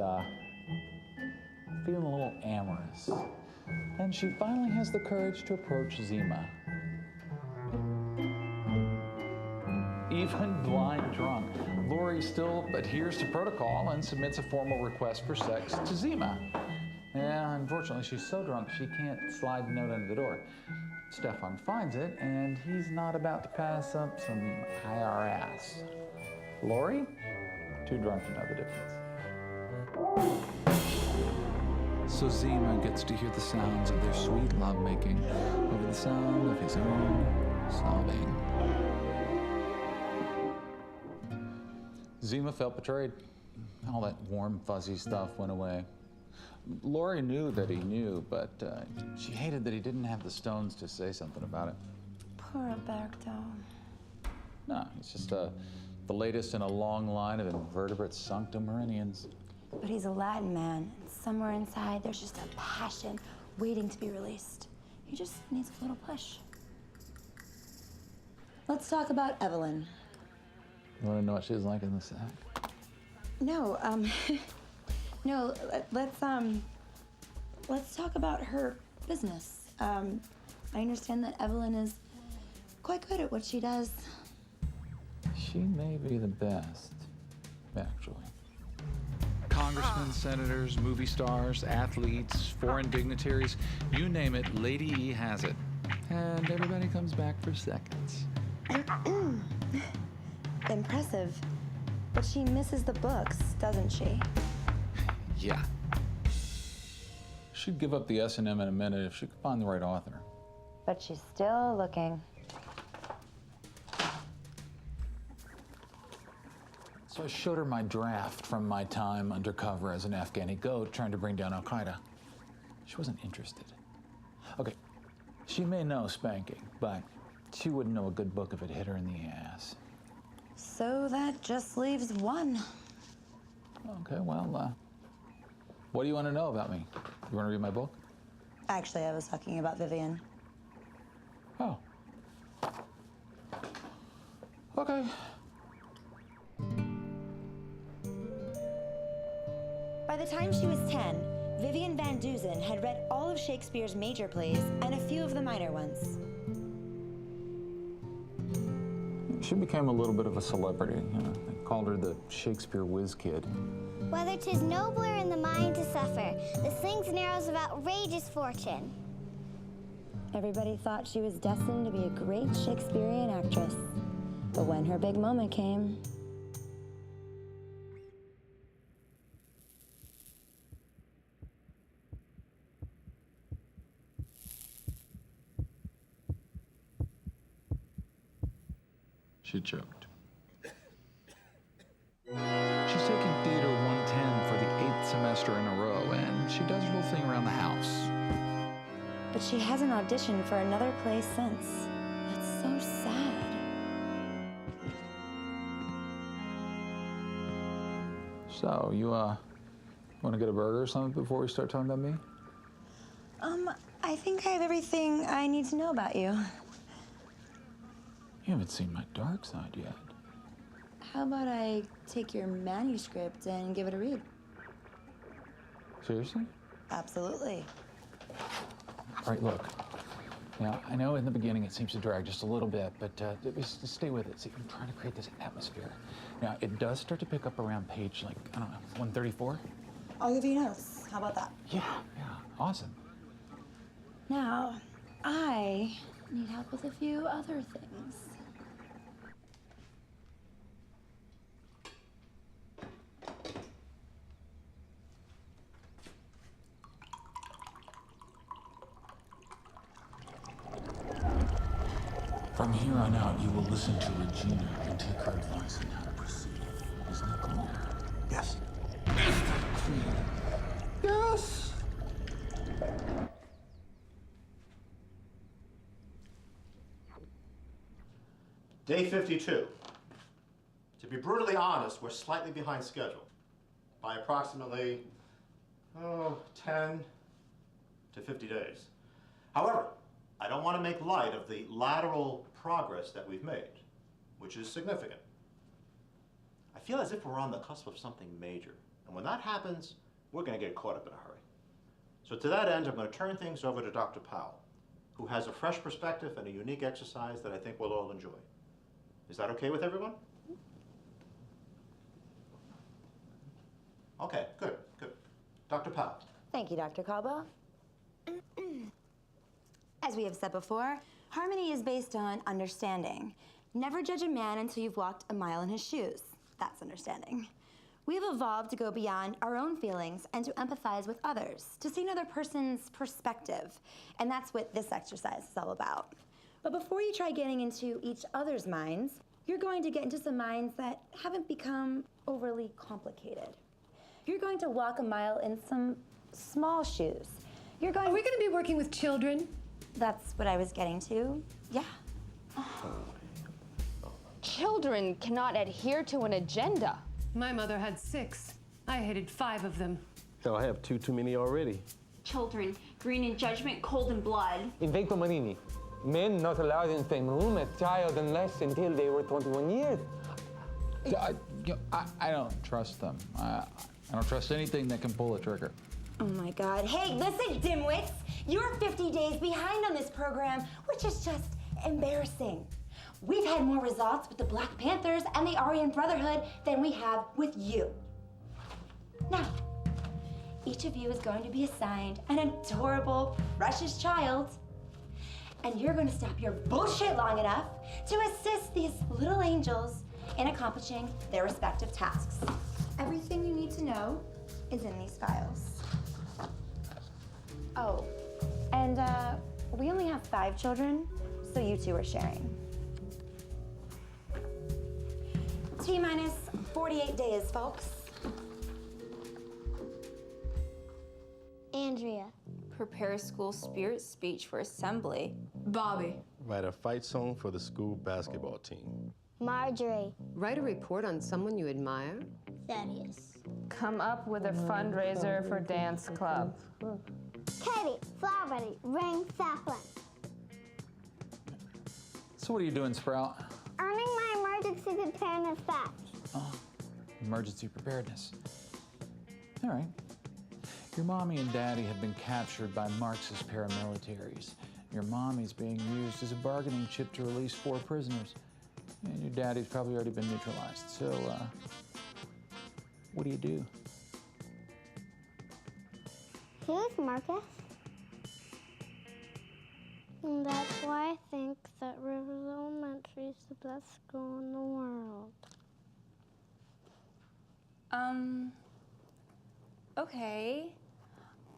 feeling a little amorous. And she finally has the courage to approach Zima. Even blind drunk, Lori still adheres to protocol and submits a formal request for sex to Zima. Yeah, unfortunately, she's so drunk she can't slide the note under the door. Stefan finds it, and he's not about to pass up some IRS. Lori? Too drunk to know the difference. So Zima gets to hear the sounds of their sweet lovemaking over the sound of his own sobbing. Zima felt betrayed. All that warm, fuzzy stuff went away. Lori knew that he knew, but she hated that he didn't have the stones to say something about it. Poor Roberto. No, he's just the latest in a long line of invertebrate sanctomarinians. But he's a Latin man, and somewhere inside there's just a passion waiting to be released. He just needs a little push. Let's talk about Evelyn. You want to know what she was like in the sack? No, no, let's talk about her business. I understand that Evelyn is quite good at what she does. She may be the best, actually. Congressmen, senators, movie stars, athletes, foreign dignitaries, you name it, Lady E has it. And everybody comes back for seconds. Impressive. But she misses the books, doesn't she? Yeah. She'd give up the S&M in a minute if she could find the right author. But she's still looking. So I showed her my draft from my time undercover as an Afghani goat trying to bring down Al-Qaeda. She wasn't interested. Okay, she may know spanking, but she wouldn't know a good book if it hit her in the ass. So that just leaves one. Okay, well, what do you want to know about me? You want to read my book? Actually, I was talking about Vivian. Oh. Okay. By the time she was 10, Vivian Van Dusen had read all of Shakespeare's major plays and a few of the minor ones. She became a little bit of a celebrity. They called her the Shakespeare whiz kid. Whether 'tis nobler in the mind to suffer the slings and arrows of outrageous fortune. Everybody thought she was destined to be a great Shakespearean actress. But when her big moment came, She choked. She's taking Theater 110 for the 8th semester in a row, and she does her little thing around the house. but she hasn't auditioned for another play since. That's so sad. So, you want to get a burger or something before we start talking about me? I think I have everything I need to know about you. You haven't seen my dark side yet. How about I take your manuscript and give it a read? Seriously? Absolutely. All right, look. Now, I know in the beginning it seems to drag just a little bit, but just stay with it. See, I'm trying to create this atmosphere. Now, it does start to pick up around page, like, I don't know, 134? I'll give you notes. How about that? Yeah, awesome. Now, I need help with a few other things. From here on out, you will listen to Regina and take her advice on how to proceed. Isn't that clear? Yes. Yes! Day 52. To be brutally honest, we're slightly behind schedule by approximately, 10 to 50 days. However, I don't want to make light of the lateral progress that we've made, which is significant. I feel as if we're on the cusp of something major, and when that happens, we're going to get caught up in a hurry. So to that end, I'm going to turn things over to Dr. Powell, who has a fresh perspective and a unique exercise that I think we'll all enjoy. Is that okay with everyone? Okay, good. Dr. Powell. Thank you, Dr. Caldwell. As we have said before, harmony is based on understanding. Never judge a man until you've walked a mile in his shoes. That's understanding. We have evolved to go beyond our own feelings and to empathize with others, to see another person's perspective. And that's what this exercise is all about. But before you try getting into each other's minds, you're going to get into some minds that haven't become overly complicated. You're going to walk a mile in some small shoes. Are we going to be working with children? That's what I was getting to. Yeah. Children cannot adhere to an agenda. My mother had 6. I hated 5 of them. Hell, I have too many already. Children, green in judgment, cold in blood. In Vector Marini, men not allowed in the same room as child unless until they were 21 years. I don't trust them. I don't trust anything that can pull a trigger. Oh my God. Hey, listen, dimwits. You're 50 days behind on this program, which is just embarrassing. We've had more results with the Black Panthers and the Aryan Brotherhood than we have with you. Now, each of you is going to be assigned an adorable, precious child. And you're going to stop your bullshit long enough to assist these little angels in accomplishing their respective tasks. Everything you need to know is in these files. Oh, and we only have 5 children, so you 2 are sharing. T-minus 48 days, folks. Andrea, Prepare school spirit speech for assembly. Bobby. Write a fight song for the school basketball team. Marjorie. Write a report on someone you admire. Thaddeus. Come up with a fundraiser for dance club. Katie. Flowerbuddy. Ring sapling. So what are you doing, Sprout? Earning my emergency preparedness badge. Oh, emergency preparedness. All right. Your mommy and daddy have been captured by Marxist paramilitaries. Your mommy's being used as a bargaining chip to release 4 prisoners. And your daddy's probably already been neutralized. So, what do you do? Who's Marcus? And that's why I think that Rivers Elementary is the best school in the world. Okay.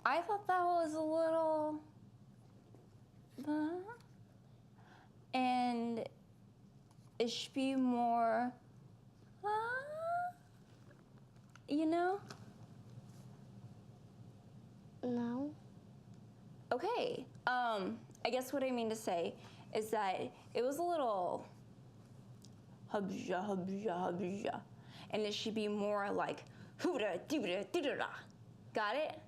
I thought that was a little... and it should be more... you know? No. Okay. I guess what I mean to say is that it was a little hubja, hubja, hubja. And it should be more like hooda, dooda, dooda. Got it?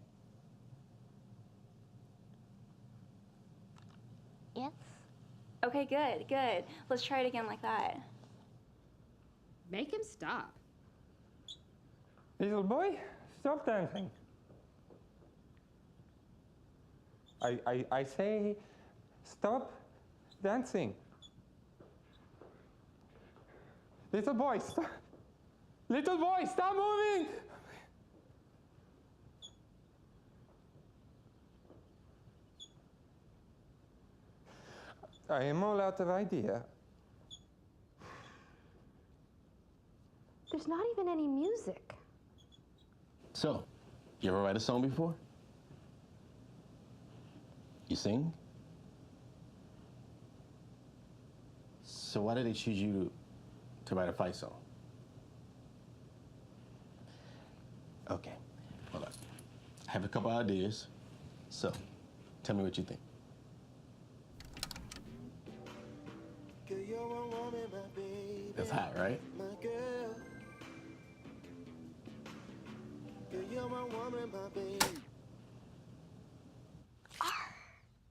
Yes. Okay, good, good. Let's try it again like that. Make him stop. Little boy, stop dancing. I say, stop dancing. Little boy, stop. Little boy, stop moving. I am all out of idea. There's not even any music. So, you ever write a song before? You sing? So why did they choose you to write a fight song? Okay, hold on. I have a couple ideas. So, tell me what you think. That's hot, right?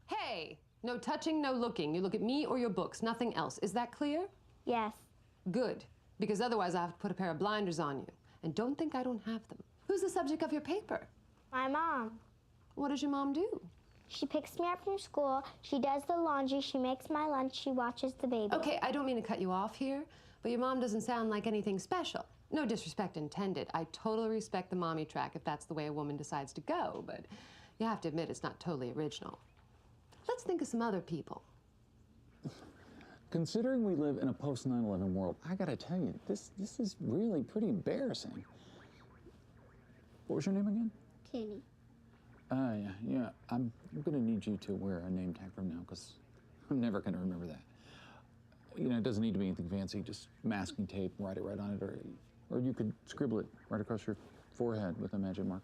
Hey, no touching, no looking. You look at me or your books, nothing else. Is that clear? Yes. Good, because otherwise I have to put a pair of blinders on you. And don't think I don't have them. Who's the subject of your paper? My mom. What does your mom do? She picks me up from school, she does the laundry, she makes my lunch, she watches the baby. Okay, I don't mean to cut you off here, but your mom doesn't sound like anything special. No disrespect intended. I totally respect the mommy track if that's the way a woman decides to go, but you have to admit it's not totally original. Let's think of some other people. Considering we live in a post-9/11 world, I gotta tell you, this is really pretty embarrassing. What was your name again? Kenny. Yeah. I'm gonna need you to wear a name tag from now, because I'm never gonna remember that. You know, it doesn't need to be anything fancy, just masking tape, write it right on it, or you could scribble it right across your forehead with a magic marker.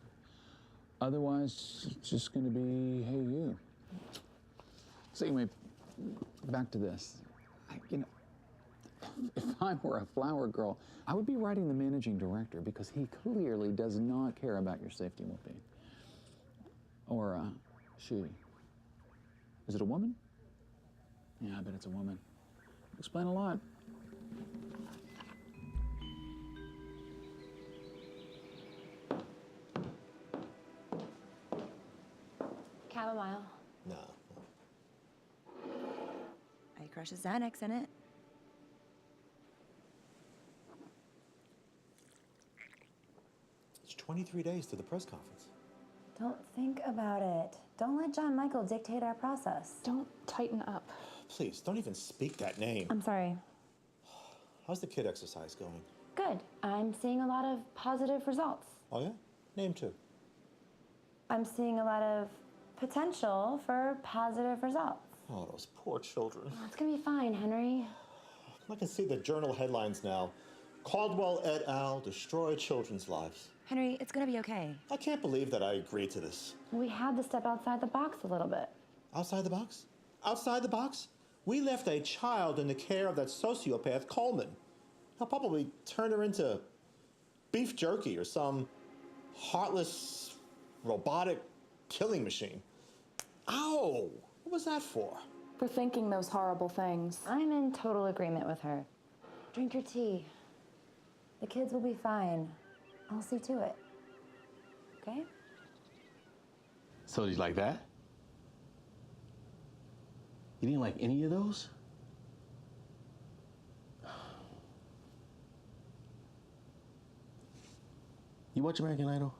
Otherwise, it's just gonna be, hey, you. So anyway, back to this. If I were a flower girl, I would be writing the managing director, because he clearly does not care about your safety and well-being. Or she. Is it a woman? Yeah, I bet it's a woman. Explain a lot. Chamomile. No. I crushed a Xanax in it. It's 23 days to the press conference. Don't think about it. Don't let John Michael dictate our process. Don't tighten up. Please, don't even speak that name. I'm sorry. How's the kid exercise going? Good. I'm seeing a lot of positive results. Oh, yeah? Name 2. I'm seeing a lot of potential for positive results. Oh, those poor children. Oh, it's gonna be fine, Henry. I can see the journal headlines now. Caldwell et al. Destroy children's lives. Henry, it's gonna be okay. I can't believe that I agreed to this. We had to step outside the box a little bit. Outside the box? Outside the box? We left a child in the care of that sociopath, Coleman. He'll probably turn her into beef jerky or some heartless, robotic killing machine. Ow! What was that for? For thinking those horrible things. I'm in total agreement with her. Drink your tea. The kids will be fine. I'll see to it. Okay? So did you like that? You didn't like any of those? You watch American Idol?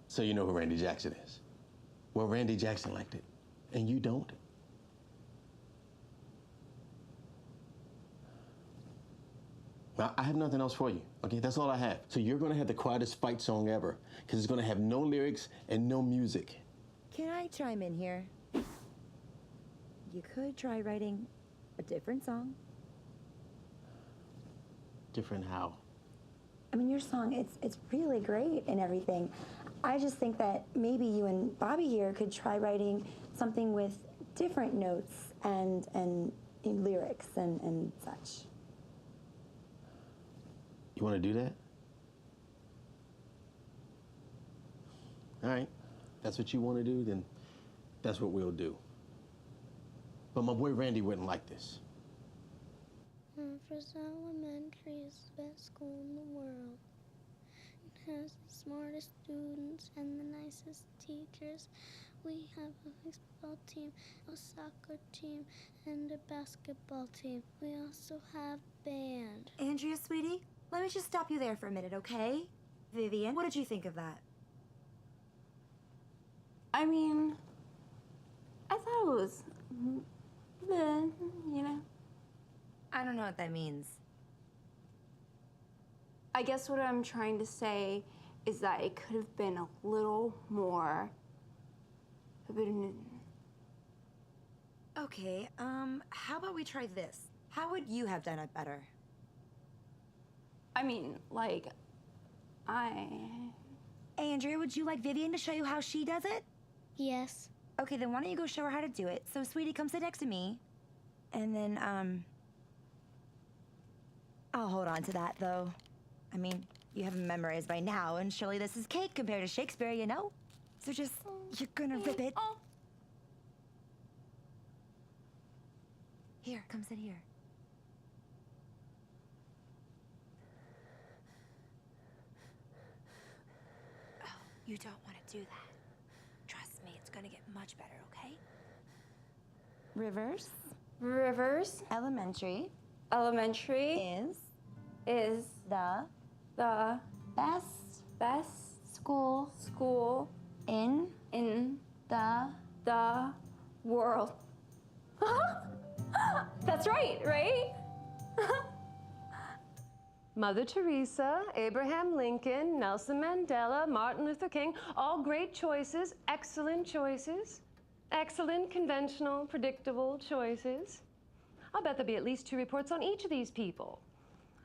So you know who Randy Jackson is. Well, Randy Jackson liked it, and you don't? Now, I have nothing else for you, okay? That's all I have. So you're gonna have the quietest fight song ever, because it's gonna have no lyrics and no music. Can I chime in here? You could try writing a different song. Different how? I mean, your song, it's really great and everything. I just think that maybe you and Bobby here could try writing something with different notes and lyrics and such. You wanna do that? All right, that's what you wanna do, then that's what we'll do. But my boy Randy wouldn't like this. Memphis Elementary is the best school in the world. It has the smartest students and the nicest teachers. We have a baseball team, a soccer team, and a basketball team. We also have band. Andrea, sweetie, let me just stop you there for a minute, okay? Vivian, what did you think of that? I mean, I thought it was good, you know. I don't know what that means. I guess what I'm trying to say is that it could have been a little more. Okay, how about we try this? How would you have done it better? I mean, like, Hey, Andrea, would you like Vivian to show you how she does it? Yes. Okay, then why don't you go show her how to do it? So, sweetie, come sit next to me. And then, I'll hold on to that, though. I mean, you haven't memorized by now, and surely this is cake compared to Shakespeare, you know? So just, you're gonna rip it. Here, come sit here. Oh, you don't want to do that. Trust me, it's gonna get much better, okay? Rivers. Rivers. Elementary. Elementary. Is the best school in the world. That's right? Mother Teresa, Abraham Lincoln, Nelson Mandela, Martin Luther King, all great choices, excellent choices. Excellent, conventional, predictable choices. I'll bet there'll be at least 2 reports on each of these people.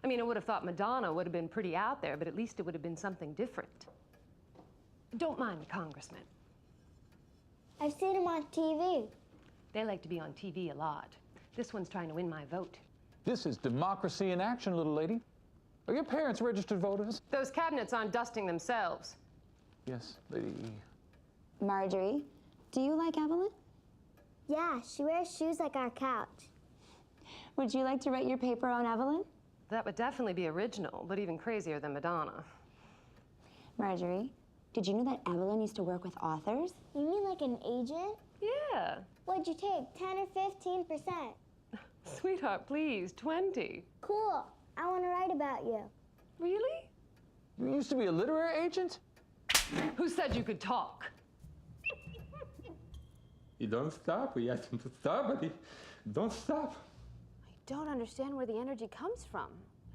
I mean, I would have thought Madonna would have been pretty out there, but at least it would have been something different. Don't mind the congressman. I've seen him on TV. They like to be on TV a lot. This one's trying to win my vote. This is democracy in action, little lady. Are your parents registered voters? Those cabinets aren't dusting themselves. Yes, lady. Marjorie, do you like Evelyn? Yeah, she wears shoes like our couch. Would you like to write your paper on Evelyn? That would definitely be original, but even crazier than Madonna. Marjorie, did you know that Evelyn used to work with authors? You mean like an agent? Yeah. What'd you take, 10 or 15%? Sweetheart, please, 20. Cool. I want to write about you. Really? You used to be a literary agent? Who said you could talk? You don't stop. We asked him to stop, but he don't stop. I don't understand where the energy comes from.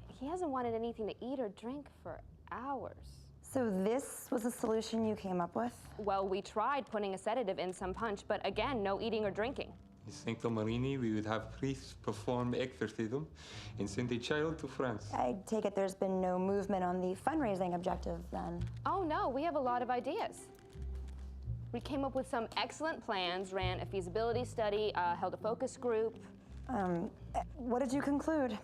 He hasn't wanted anything to eat or drink for hours. So this was a solution you came up with? Well, we tried putting a sedative in some punch, but again, no eating or drinking. In St. Tomarini, we would have priests perform exorcism and send a child to France. I take it there's been no movement on the fundraising objective then? Oh no, we have a lot of ideas. We came up with some excellent plans, ran a feasibility study, held a focus group. What did you conclude?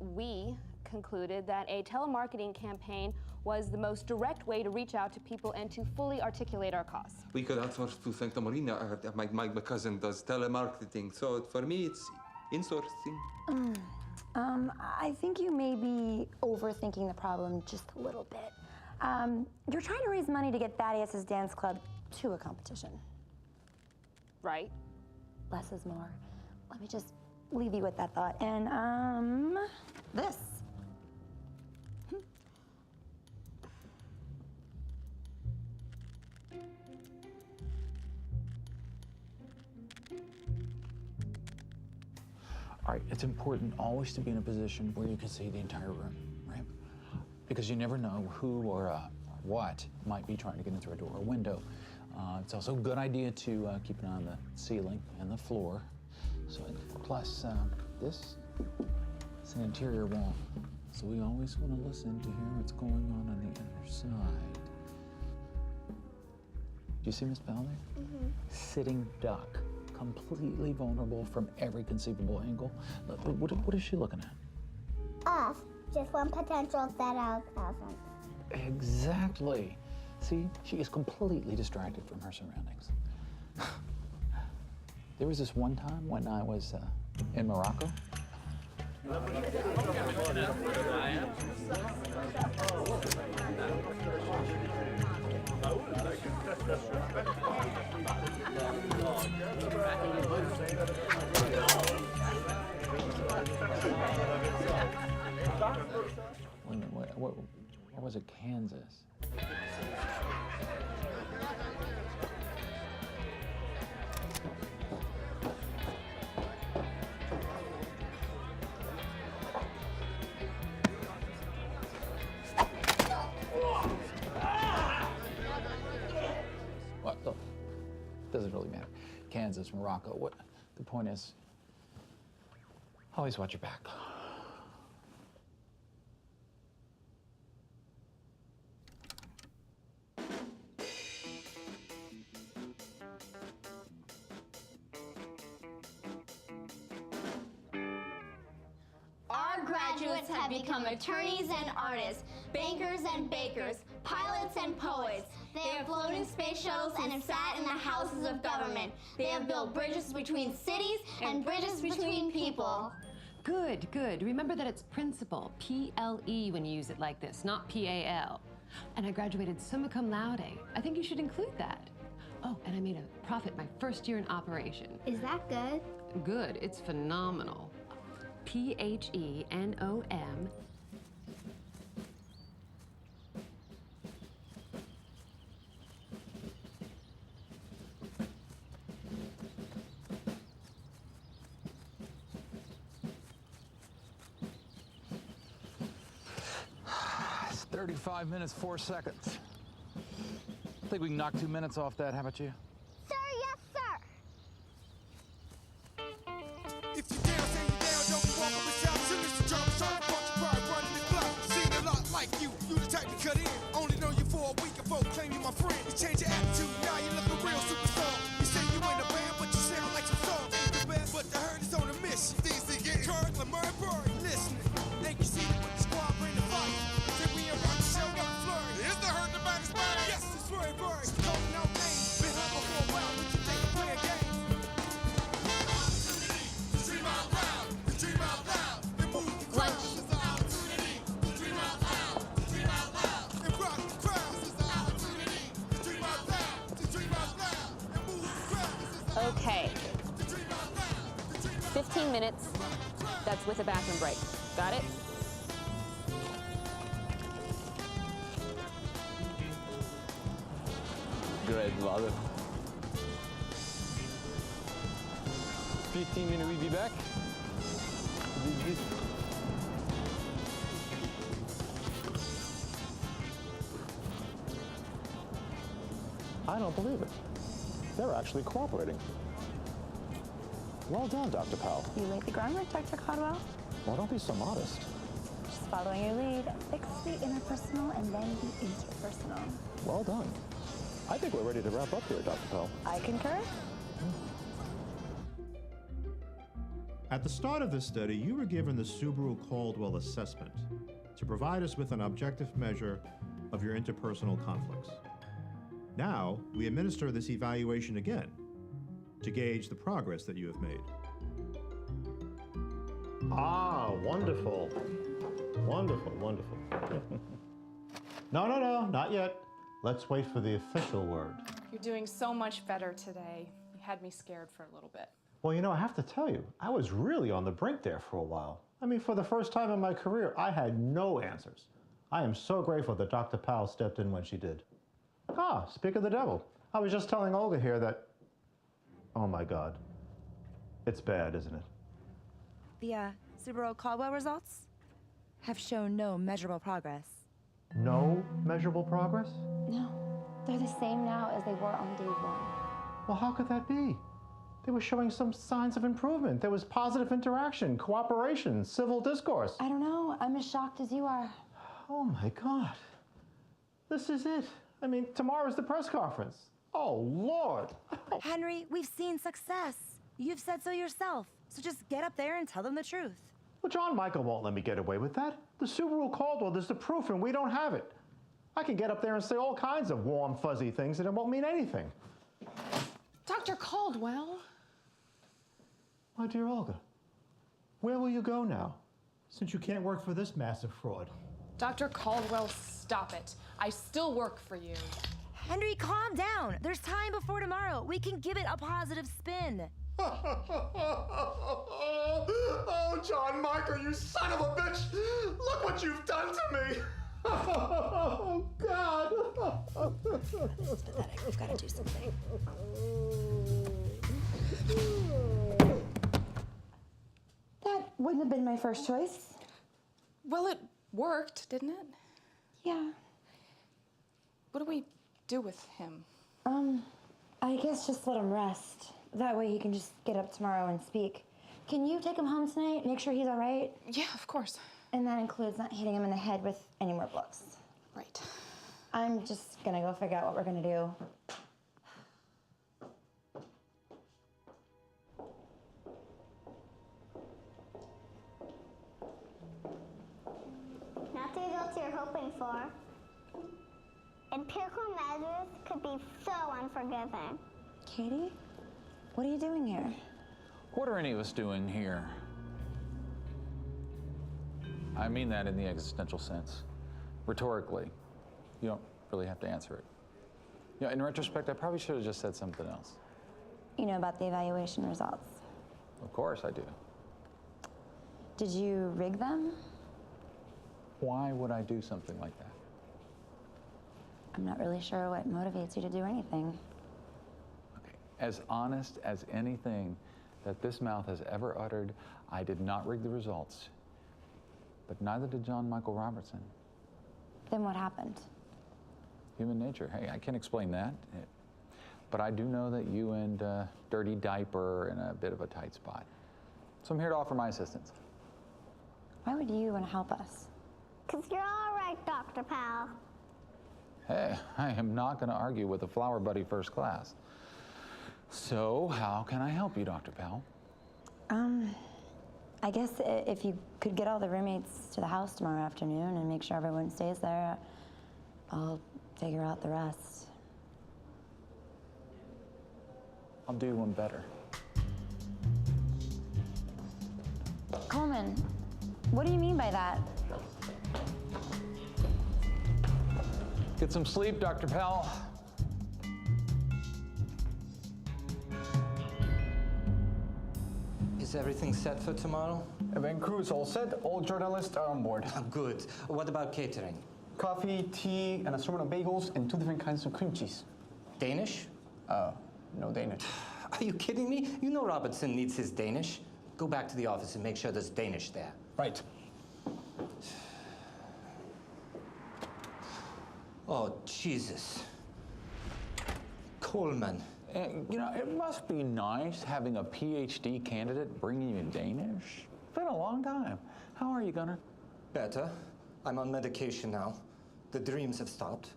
We concluded that a telemarketing campaign was the most direct way to reach out to people and to fully articulate our cause. We could outsource to St. Tomarina. My cousin does telemarketing, so for me, it's insourcing. I think you may be overthinking the problem just a little bit. You're trying to raise money to get Thaddeus's dance club to a competition. Right. Less is more. Let me just leave you with that thought. And, this. All right, it's important always to be in a position where you can see the entire room, right? Because you never know who or what might be trying to get in through a door or window. It's also a good idea to keep an eye on the ceiling and the floor. So, plus, this is an interior wall. So we always want to listen to hear what's going on the other side. Do you see Miss Powell there? Mm-hmm. Sitting duck. Completely vulnerable from every conceivable angle. What is she looking at? Us. Just one potential set out thousand. Exactly. See, she is completely distracted from her surroundings. There was this one time when I was in Morocco. What was it, Kansas? What? Look, doesn't really matter. Kansas, Morocco. What? The point is, always watch your back. Our graduates have become attorneys and artists, bankers and bakers, pilots and poets. They have flown in space shuttles and have sat in the houses of government. They have built bridges between cities and bridges between people. Good, good. Remember that it's principal, P-L-E, when you use it like this, not P-A-L. And I graduated summa cum laude. I think you should include that. Oh, and I made a profit my first year in operation. Is that good? Good. It's phenomenal. P-H-E-N-O-M. It's 35 minutes, 4 seconds. I think we can knock 2 minutes off that. How about you? Sir, yes, sir. If you down, say you down, don't be walking with shout. Serious to drop, trying to punch your pride, running the clock. Seen a lot like you the type to cut in. Only know you for a week and folk claim you my friend. You change your attitude, now you look a real superstar. You say you ain't a band, but you sound like some song. Ain't the best, but the herd is on a mission. Things they get current, Lamar Bird, listening. Ain't you see it with the squad, bring the fight. Say we ain't rock the show, rock the flurry. Is the herd the baddest man? Yes, it's very, very. Calling out names, been humble for a while, but you think you play a game. Dream out loud, dream out loud, and move the crowd. This is the opportunity. Dream out loud, dream out loud, and rock the crowd. This is the opportunity. Dream out loud, dream out loud, and move the crowd. This is the Okay. 15 minutes. That's with a bathroom break. Got it? Great, brother. 15 minutes, we'll be back. I don't believe it. They're actually cooperating. Well done, Dr. Powell. You laid the groundwork, Dr. Caldwell. Well, don't be so modest. Just following your lead. Fix the interpersonal and then the interpersonal. Well done. I think we're ready to wrap up here, Dr. Powell. I concur. At the start of this study, you were given the Subaru-Caldwell assessment to provide us with an objective measure of your interpersonal conflicts. Now, we administer this evaluation again to gauge the progress that you have made. Ah, wonderful. Wonderful, wonderful. No, not yet. Let's wait for the official word. You're doing so much better today. You had me scared for a little bit. Well, you know, I have to tell you, I was really on the brink there for a while. I mean, for the first time in my career, I had no answers. I am so grateful that Dr. Powell stepped in when she did. Ah, speak of the devil. I was just telling Olga here that, oh my God, it's bad, isn't it? The Subaru-Caldwell results have shown no measurable progress. No measurable progress? No, they're the same now as they were on day one. Well, how could that be? They were showing some signs of improvement. There was positive interaction, cooperation, civil discourse. I don't know. I'm as shocked as you are. Oh my God. This is it. I mean, tomorrow's the press conference. Oh, Lord. Henry, we've seen success. You've said so yourself. So just get up there and tell them the truth. Well, John Michael won't let me get away with that. The Subaru-Caldwell is the proof, and we don't have it. I can get up there and say all kinds of warm, fuzzy things, and it won't mean anything. Dr. Caldwell. My dear Olga, where will you go now, since you can't work for this massive fraud? Dr. Caldwell, stop it. I still work for you. Henry, calm down. There's time before tomorrow. We can give it a positive spin. Oh, John Michael, you son of a bitch! Look what you've done to me! Oh, God! That's pathetic. We've got to do something. That wouldn't have been my first choice. Well, it worked, didn't it? Yeah. What do we do with him? I guess just let him rest. That way he can just get up tomorrow and speak. Can you take him home tonight? Make sure he's all right? Yeah, of course. And that includes not hitting him in the head with any more blows. Right. I'm just gonna go figure out what we're gonna do. Not the results you're hoping for. Empirical measures could be so unforgiving. Katie, what are you doing here? What are any of us doing here? I mean that in the existential sense. Rhetorically, you don't really have to answer it. You know, in retrospect, I probably should have just said something else. You know about the evaluation results. Of course I do. Did you rig them? Why would I do something like that? I'm not really sure what motivates you to do anything. As honest as anything that this mouth has ever uttered, I did not rig the results. But neither did John Michael Robertson. Then what happened? Human nature. Hey, I can't explain that. But I do know that you and Dirty Diaper are in a bit of a tight spot. So I'm here to offer my assistance. Why would you want to help us? 'Cause you're all right, Dr. Powell. Hey, I am not going to argue with a flower buddy first class. So how can I help you, Dr. Powell? I guess if you could get all the roommates to the house tomorrow afternoon and make sure everyone stays there, I'll figure out the rest. I'll do one better. Coleman, what do you mean by that? Get some sleep, Dr. Powell. Is everything set for tomorrow? Event crew is all set. All journalists are on board. Good. What about catering? Coffee, tea, an assortment of bagels, and 2 different kinds of cream cheese. Danish? No Danish. Are you kidding me? You know Robertson needs his Danish. Go back to the office and make sure there's Danish there. Right. Oh, Jesus. Coleman, And, you know, it must be nice having a PhD candidate bringing you Danish. It's been a long time. How are you, Gunnar? Better. I'm on medication now. The dreams have stopped.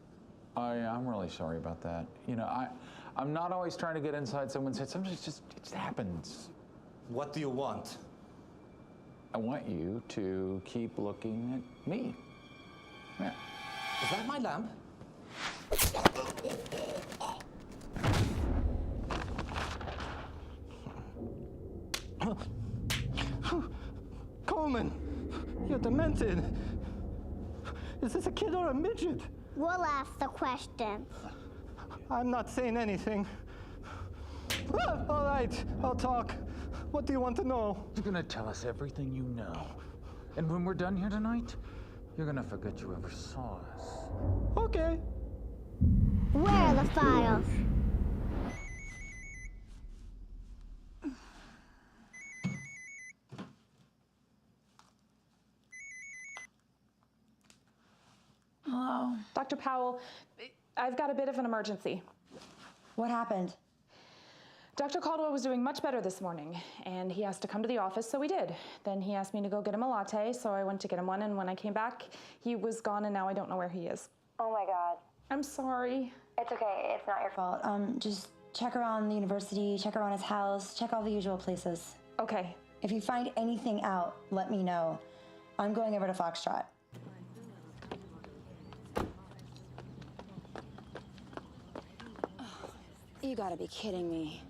I'm really sorry about that. You know, I'm not always trying to get inside someone's head. Sometimes it just happens. What do you want? I want you to keep looking at me. Yeah. Is that my lamp? Coleman, you're demented. Is this a kid or a midget? We'll ask the question. I'm not saying anything. All right, I'll talk. What do you want to know? You're gonna tell us everything you know. And when we're done here tonight, you're gonna forget you ever saw us. Okay. Where are the files? Hello. Dr. Powell, I've got a bit of an emergency. What happened? Dr. Caldwell was doing much better this morning, and he asked to come to the office, so we did. Then he asked me to go get him a latte, so I went to get him one, and when I came back, he was gone, and now I don't know where he is. Oh my God. I'm sorry. It's okay, it's not your fault. Just check around the university, check around his house, check all the usual places. Okay. If you find anything out, let me know. I'm going over to Foxtrot. You gotta be kidding me.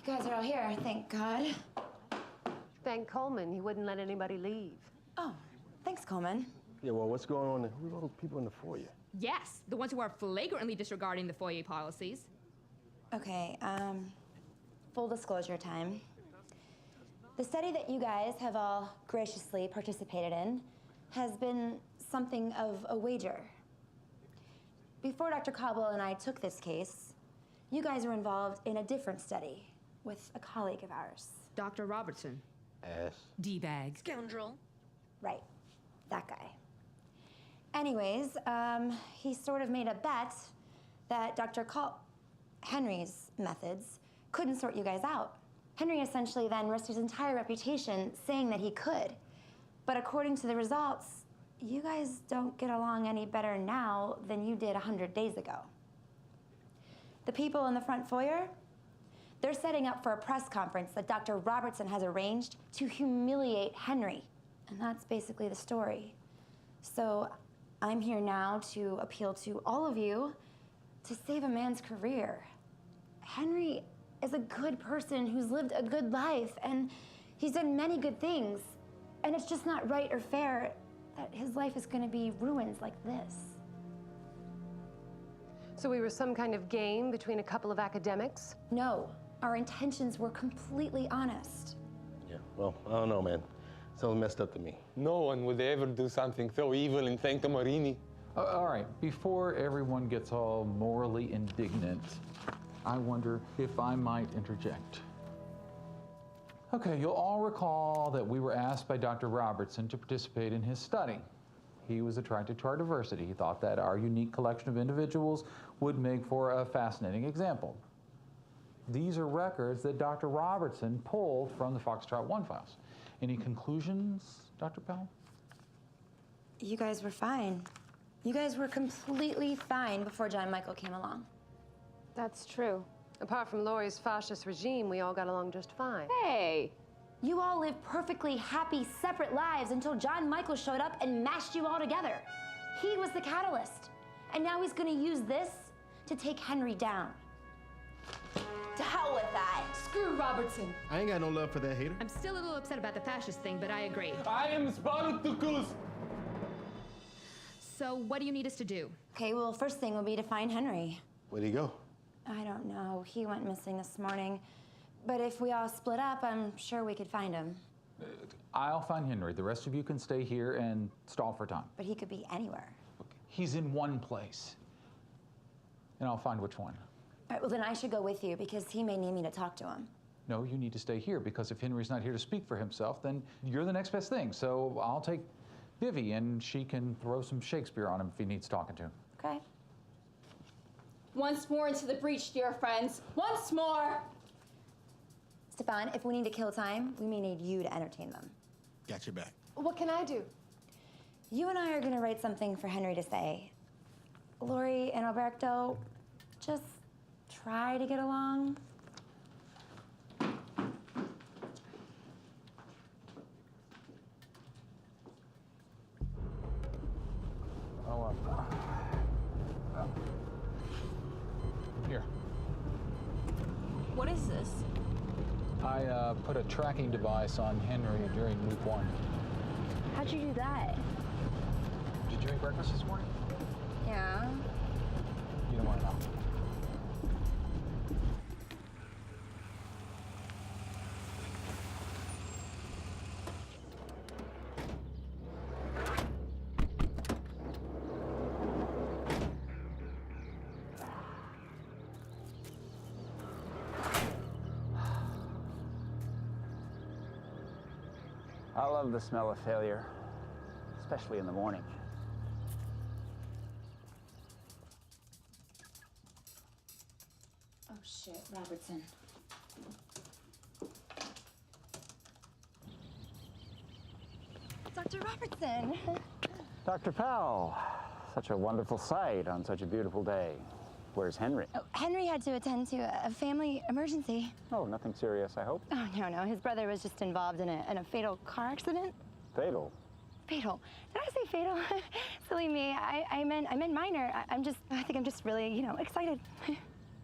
You guys are all here, thank God. Thank Coleman, he wouldn't let anybody leave. Oh, thanks, Coleman. Yeah, well, what's going on? Who are those people in the foyer? Yes, the ones who are flagrantly disregarding the foyer policies. Okay, full disclosure time. The study that you guys have all graciously participated in has been something of a wager. Before Dr. Caldwell and I took this case, you guys were involved in a different study with a colleague of ours. Dr. Robertson. Ass. D-bag. Scoundrel. Right, that guy. Anyways, he sort of made a bet that Henry's methods couldn't sort you guys out. Henry essentially then risked his entire reputation saying that he could. But according to the results, you guys don't get along any better now than you did 100 days ago. The people in the front foyer, they're setting up for a press conference that Dr. Robertson has arranged to humiliate Henry. And that's basically the story. So I'm here now to appeal to all of you to save a man's career. Henry is a good person who's lived a good life, and he's done many good things. And it's just not right or fair that his life is going to be ruined like this. So we were some kind of game between a couple of academics? No, our intentions were completely honest. Yeah, well, I don't know, man. Sounds messed up to me. No one would ever do something so evil in Sancta Marini. All right, before everyone gets all morally indignant, I wonder if I might interject. Okay, you'll all recall that we were asked by Dr. Robertson to participate in his study. He was attracted to our diversity. He thought that our unique collection of individuals would make for a fascinating example. These are records that Dr. Robertson pulled from the Foxtrot 1 files. Any conclusions, Dr. Powell? You guys were fine. You guys were completely fine before John Michael came along. That's true. Apart from Laurie's fascist regime, we all got along just fine. Hey! You all lived perfectly happy, separate lives until John Michael showed up and mashed you all together. He was the catalyst. And now he's gonna use this to take Henry down. To hell with that. Screw Robertson. I ain't got no love for that hater. I'm still a little upset about the fascist thing, but I agree. I am Spartacus. So what do you need us to do? Okay, well, first thing will be to find Henry. Where'd he go? I don't know. He went missing this morning. But if we all split up, I'm sure we could find him. I'll find Henry. The rest of you can stay here and stall for time. But he could be anywhere. He's in one place. And I'll find which one. All right, well, then I should go with you because he may need me to talk to him. No, you need to stay here, because if Henry's not here to speak for himself, then you're the next best thing. So I'll take Vivi, and she can throw some Shakespeare on him if he needs talking to. Okay. Once more into the breach, dear friends. Once more! Stefan, if we need to kill time, we may need you to entertain them. Got your back. What can I do? You and I are gonna write something for Henry to say. Lori and Alberto, just try to get along. Here. What is this? I put a tracking device on Henry during week 1. How'd you do that? Did you eat breakfast this morning? Yeah. You don't want to know. I love the smell of failure, especially in the morning. Oh shit, Robertson. Dr. Robertson. Dr. Powell, such a wonderful sight on such a beautiful day. Where's Henry? Oh, Henry had to attend to a family emergency. Oh, nothing serious, I hope. Oh, no. His brother was just involved in a fatal car accident. Fatal? Fatal. Did I say fatal? Silly me. I meant minor. I think I'm just really, excited.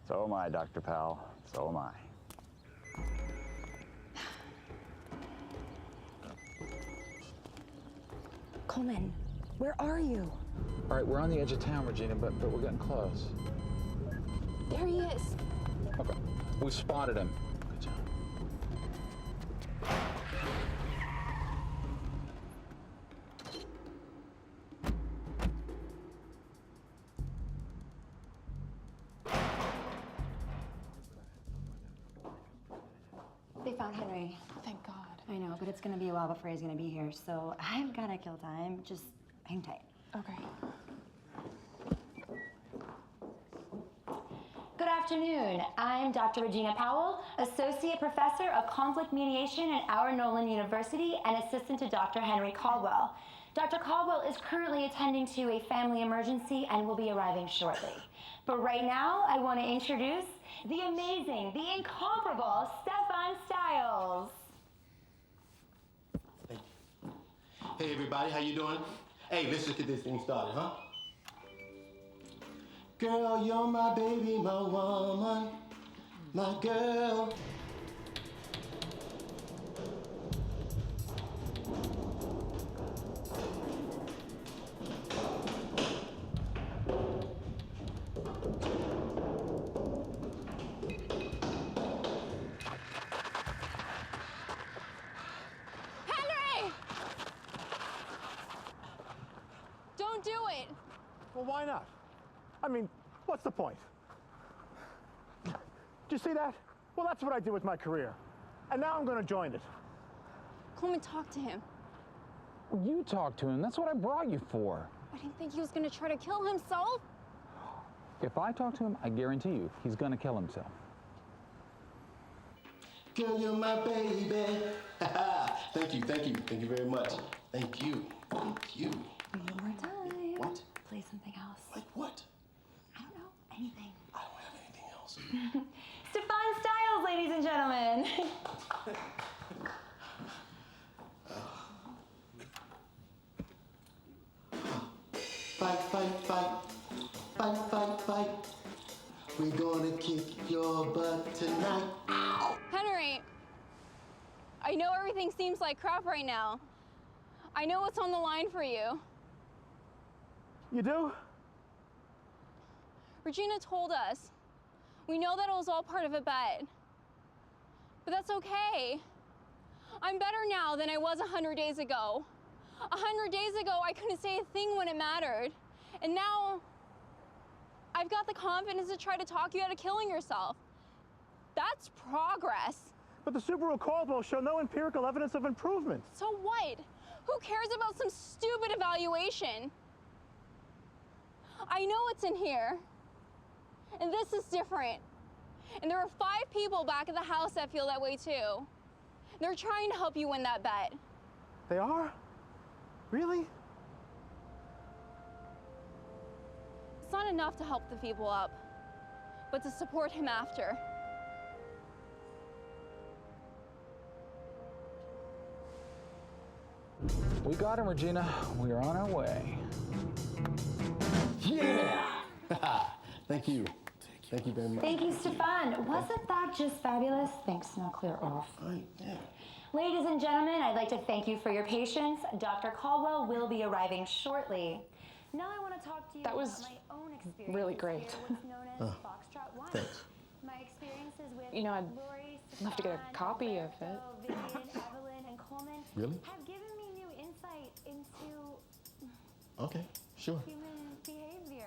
So am I, Dr. Powell. So am I. Coleman, where are you? All right, we're on the edge of town, Regina, but we're getting close. There he is. Okay, we spotted him. Good job. They found Henry. Thank God. I know, but it's gonna be a while before he's gonna be here, so I've gotta kill time. Just hang tight. Okay. Good afternoon. I'm Dr. Regina Powell, Associate Professor of Conflict Mediation at our Nolan University and assistant to Dr. Henry Caldwell. Dr. Caldwell is currently attending to a family emergency and will be arriving shortly. But right now, I want to introduce the amazing, the incomparable Stefan Stiles. Hey everybody, how you doing? Hey, let's just get this thing started, huh? Girl, you're my baby, my woman, my girl. Henry! Don't do it! Well, why not? I mean, what's the point? Did you see that? Well, that's what I did with my career. And now I'm going to join it. Coleman, talk to him. You talk to him. That's what I brought you for. I didn't think he was going to try to kill himself. If I talk to him, I guarantee you, he's gonna kill himself. Girl, you're my baby. Thank you very much. Thank you. One more time. What? Play something else. Like what? I don't know. Anything. I don't have anything else. Stefan Stiles, ladies and gentlemen. Fight. We're gonna kick your butt tonight. Ow! Henry, I know everything seems like crap right now. I know what's on the line for you. You do? Regina told us. We know that it was all part of a bet. But that's okay. I'm better now than I was 100 days ago. 100 days ago, I couldn't say a thing when it mattered. And now, I've got the confidence to try to talk you out of killing yourself. That's progress. But the Subaru Caldwell show no empirical evidence of improvement. So what? Who cares about some stupid evaluation? I know it's in here. And this is different. And there are 5 people back at the house that feel that way too. They're trying to help you win that bet. They are? Really? It's not enough to help the people up, but to support him after. We got him, Regina. We are on our way. Yeah! Thank you. Thank you very much. Thank you, Stefan. Wasn't that just fabulous? Thanks, now clear off. Yeah. Ladies and gentlemen, I'd like to thank you for your patience. Dr. Caldwell will be arriving shortly. Now I want to talk to you That was about my own experience. really great. What's known as Foxtrot 1. Thanks. My experiences with You know, I'd Lori, love to get a Stefan, copy of Alberto, it. Vivian, Evelyn, and Coleman Really? have given me new insight into Okay, sure. human behavior.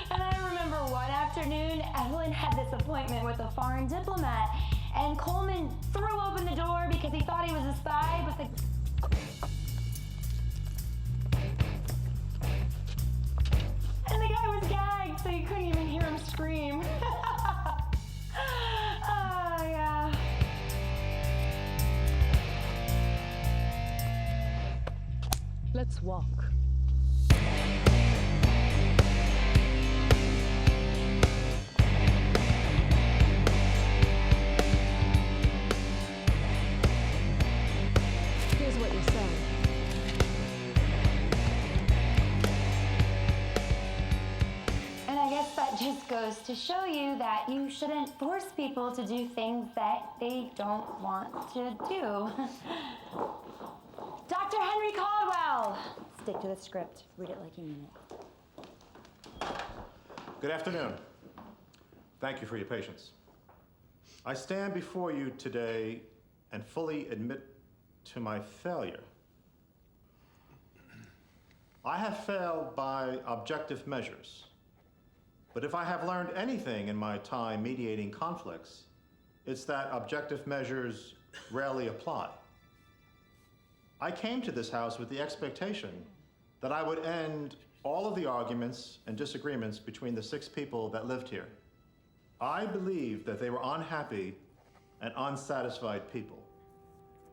And I remember one afternoon, Evelyn had this appointment with a foreign diplomat, and Coleman threw open the door because he thought he was a spy, but and the guy was gagged, so you couldn't even hear him scream. Oh, yeah. Let's walk. Here's what you said. And I guess that just goes to show you that you shouldn't force people to do things that they don't want to do. Dr. Henry Caldwell! Stick to the script. Read it like you mean it. Good afternoon. Thank you for your patience. I stand before you today and fully admit to my failure. I have failed by objective measures. But if I have learned anything in my time mediating conflicts, it's that objective measures rarely apply. I came to this house with the expectation that I would end all of the arguments and disagreements between the 6 people that lived here. I believed that they were unhappy and unsatisfied people,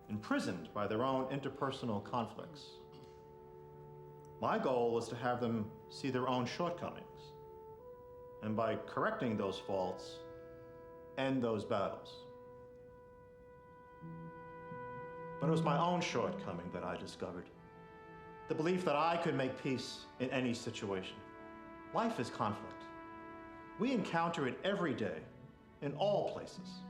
imprisoned by their own interpersonal conflicts. My goal was to have them see their own shortcomings, and by correcting those faults, end those battles. But it was my own shortcoming that I discovered. The belief that I could make peace in any situation. Life is conflict. We encounter it every day, in all places.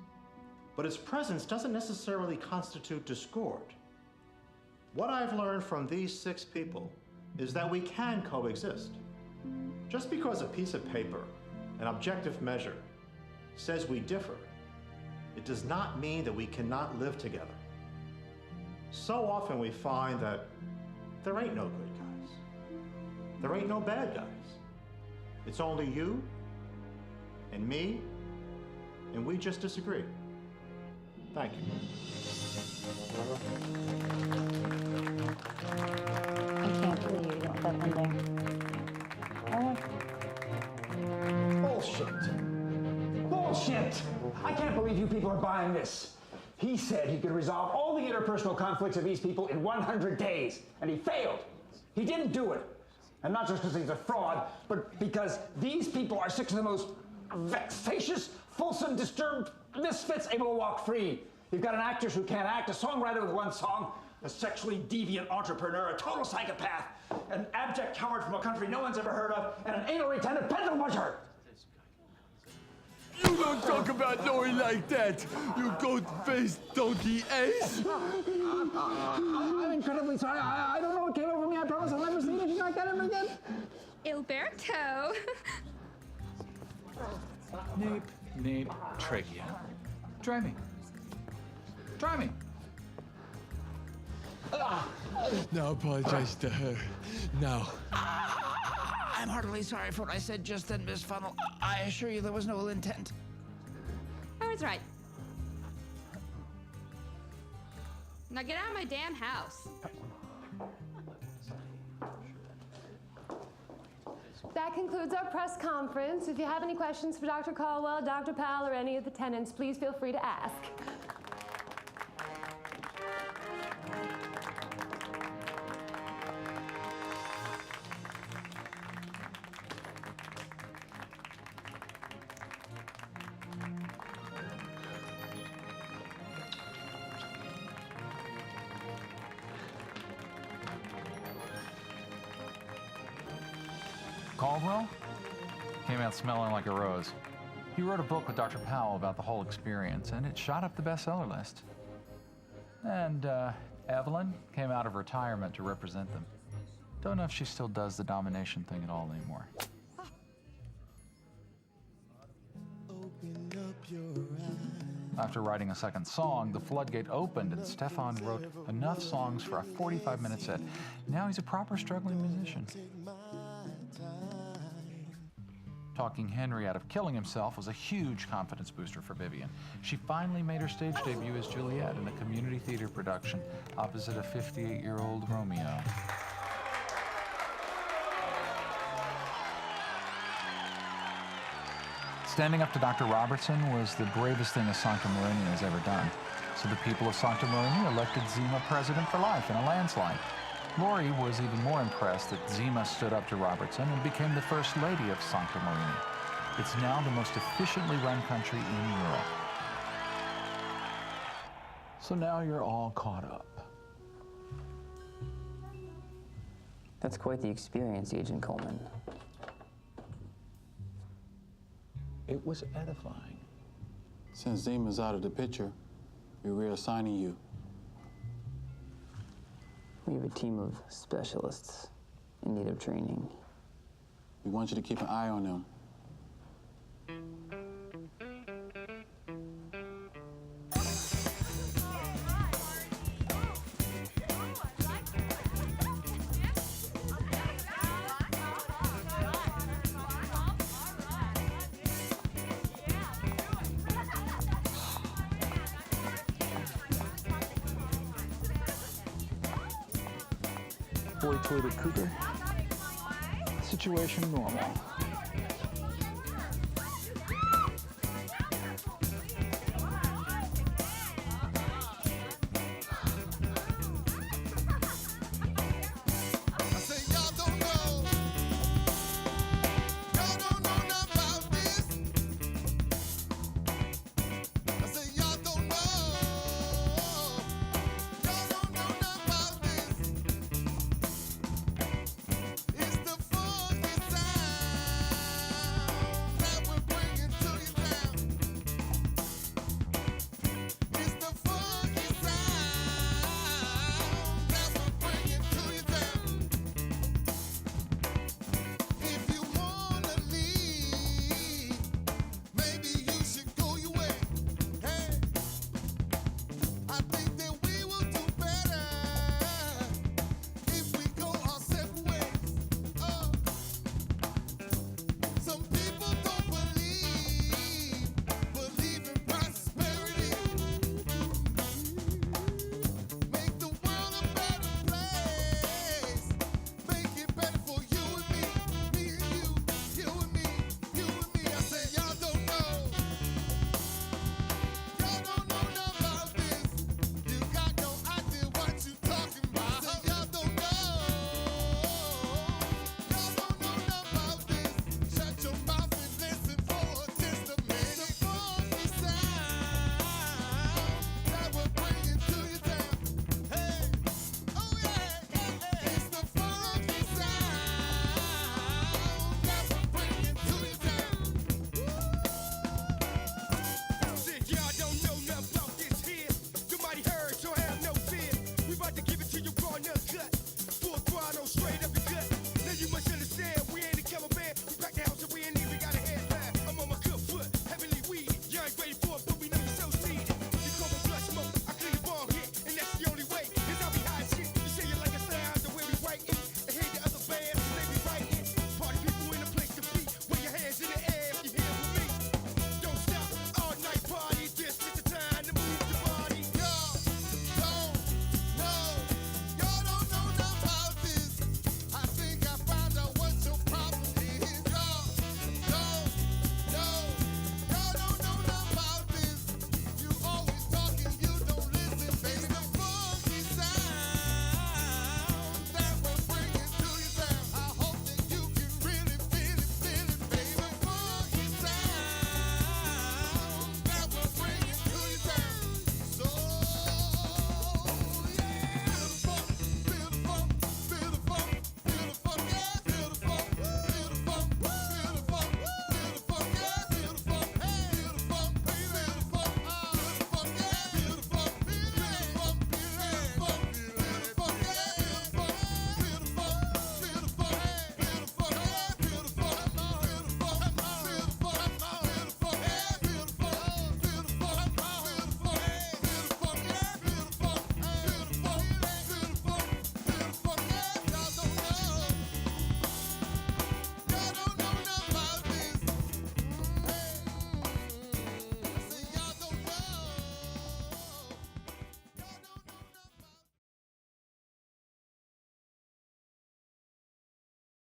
But its presence doesn't necessarily constitute discord. What I've learned from these 6 people is that we can coexist. Just because a piece of paper, an objective measure, says we differ, it does not mean that we cannot live together. So often we find that there ain't no good guys. There ain't no bad guys. It's only you and me, and we just disagree. Thank you. I can't believe you want that ending. Bullshit. Bullshit! I can't believe you people are buying this. He said he could resolve all the interpersonal conflicts of these people in 100 days, and he failed. He didn't do it. And not just because he's a fraud, but because these people are 6 of the most vexatious, fulsome, disturbed misfits able to walk free. You've got an actress who can't act, a songwriter with 1 song, a sexually deviant entrepreneur, a total psychopath, an abject coward from a country no one's ever heard of, and an anal retentive pencil pusher. Don't talk about Lori like that, you goat-faced donkey ace. I'm incredibly sorry. I don't know what came over me. I promise I'll never see anything like that ever again. Alberto. Nape, trachea. Try me. Try me. Now apologize to her. Now. I'm heartily sorry for what I said just then, Miss Funnel. I assure you there was no ill intent. I was right. Now get out of my damn house. That concludes our press conference. If you have any questions for Dr. Caldwell, Dr. Powell, or any of the tenants, please feel free to ask. Caldwell came out smelling like a rose. He wrote a book with Dr. Powell about the whole experience, and it shot up the bestseller list. And Evelyn came out of retirement to represent them. Don't know if she still does the domination thing at all anymore. After writing a second song, the floodgate opened and Stefan wrote enough songs for a 45-minute set. Now he's a proper struggling musician. Talking Henry out of killing himself was a huge confidence booster for Vivian. She finally made her stage debut as Juliet in a community theater production opposite a 58-year-old Romeo. Standing up to Dr. Robertson was the bravest thing a Sancta Marini has ever done. So the people of Sancta Marini elected Zima president for life in a landslide. Lori was even more impressed that Zima stood up to Robertson and became the first lady of Sancta Marini. It's now the most efficiently run country in Europe. So now you're all caught up. That's quite the experience, Agent Coleman. It was edifying. Since Zima's out of the picture, we're reassigning you. We have a team of specialists in need of training. We want you to keep an eye on them. Boy toilet Cougar. Situation normal.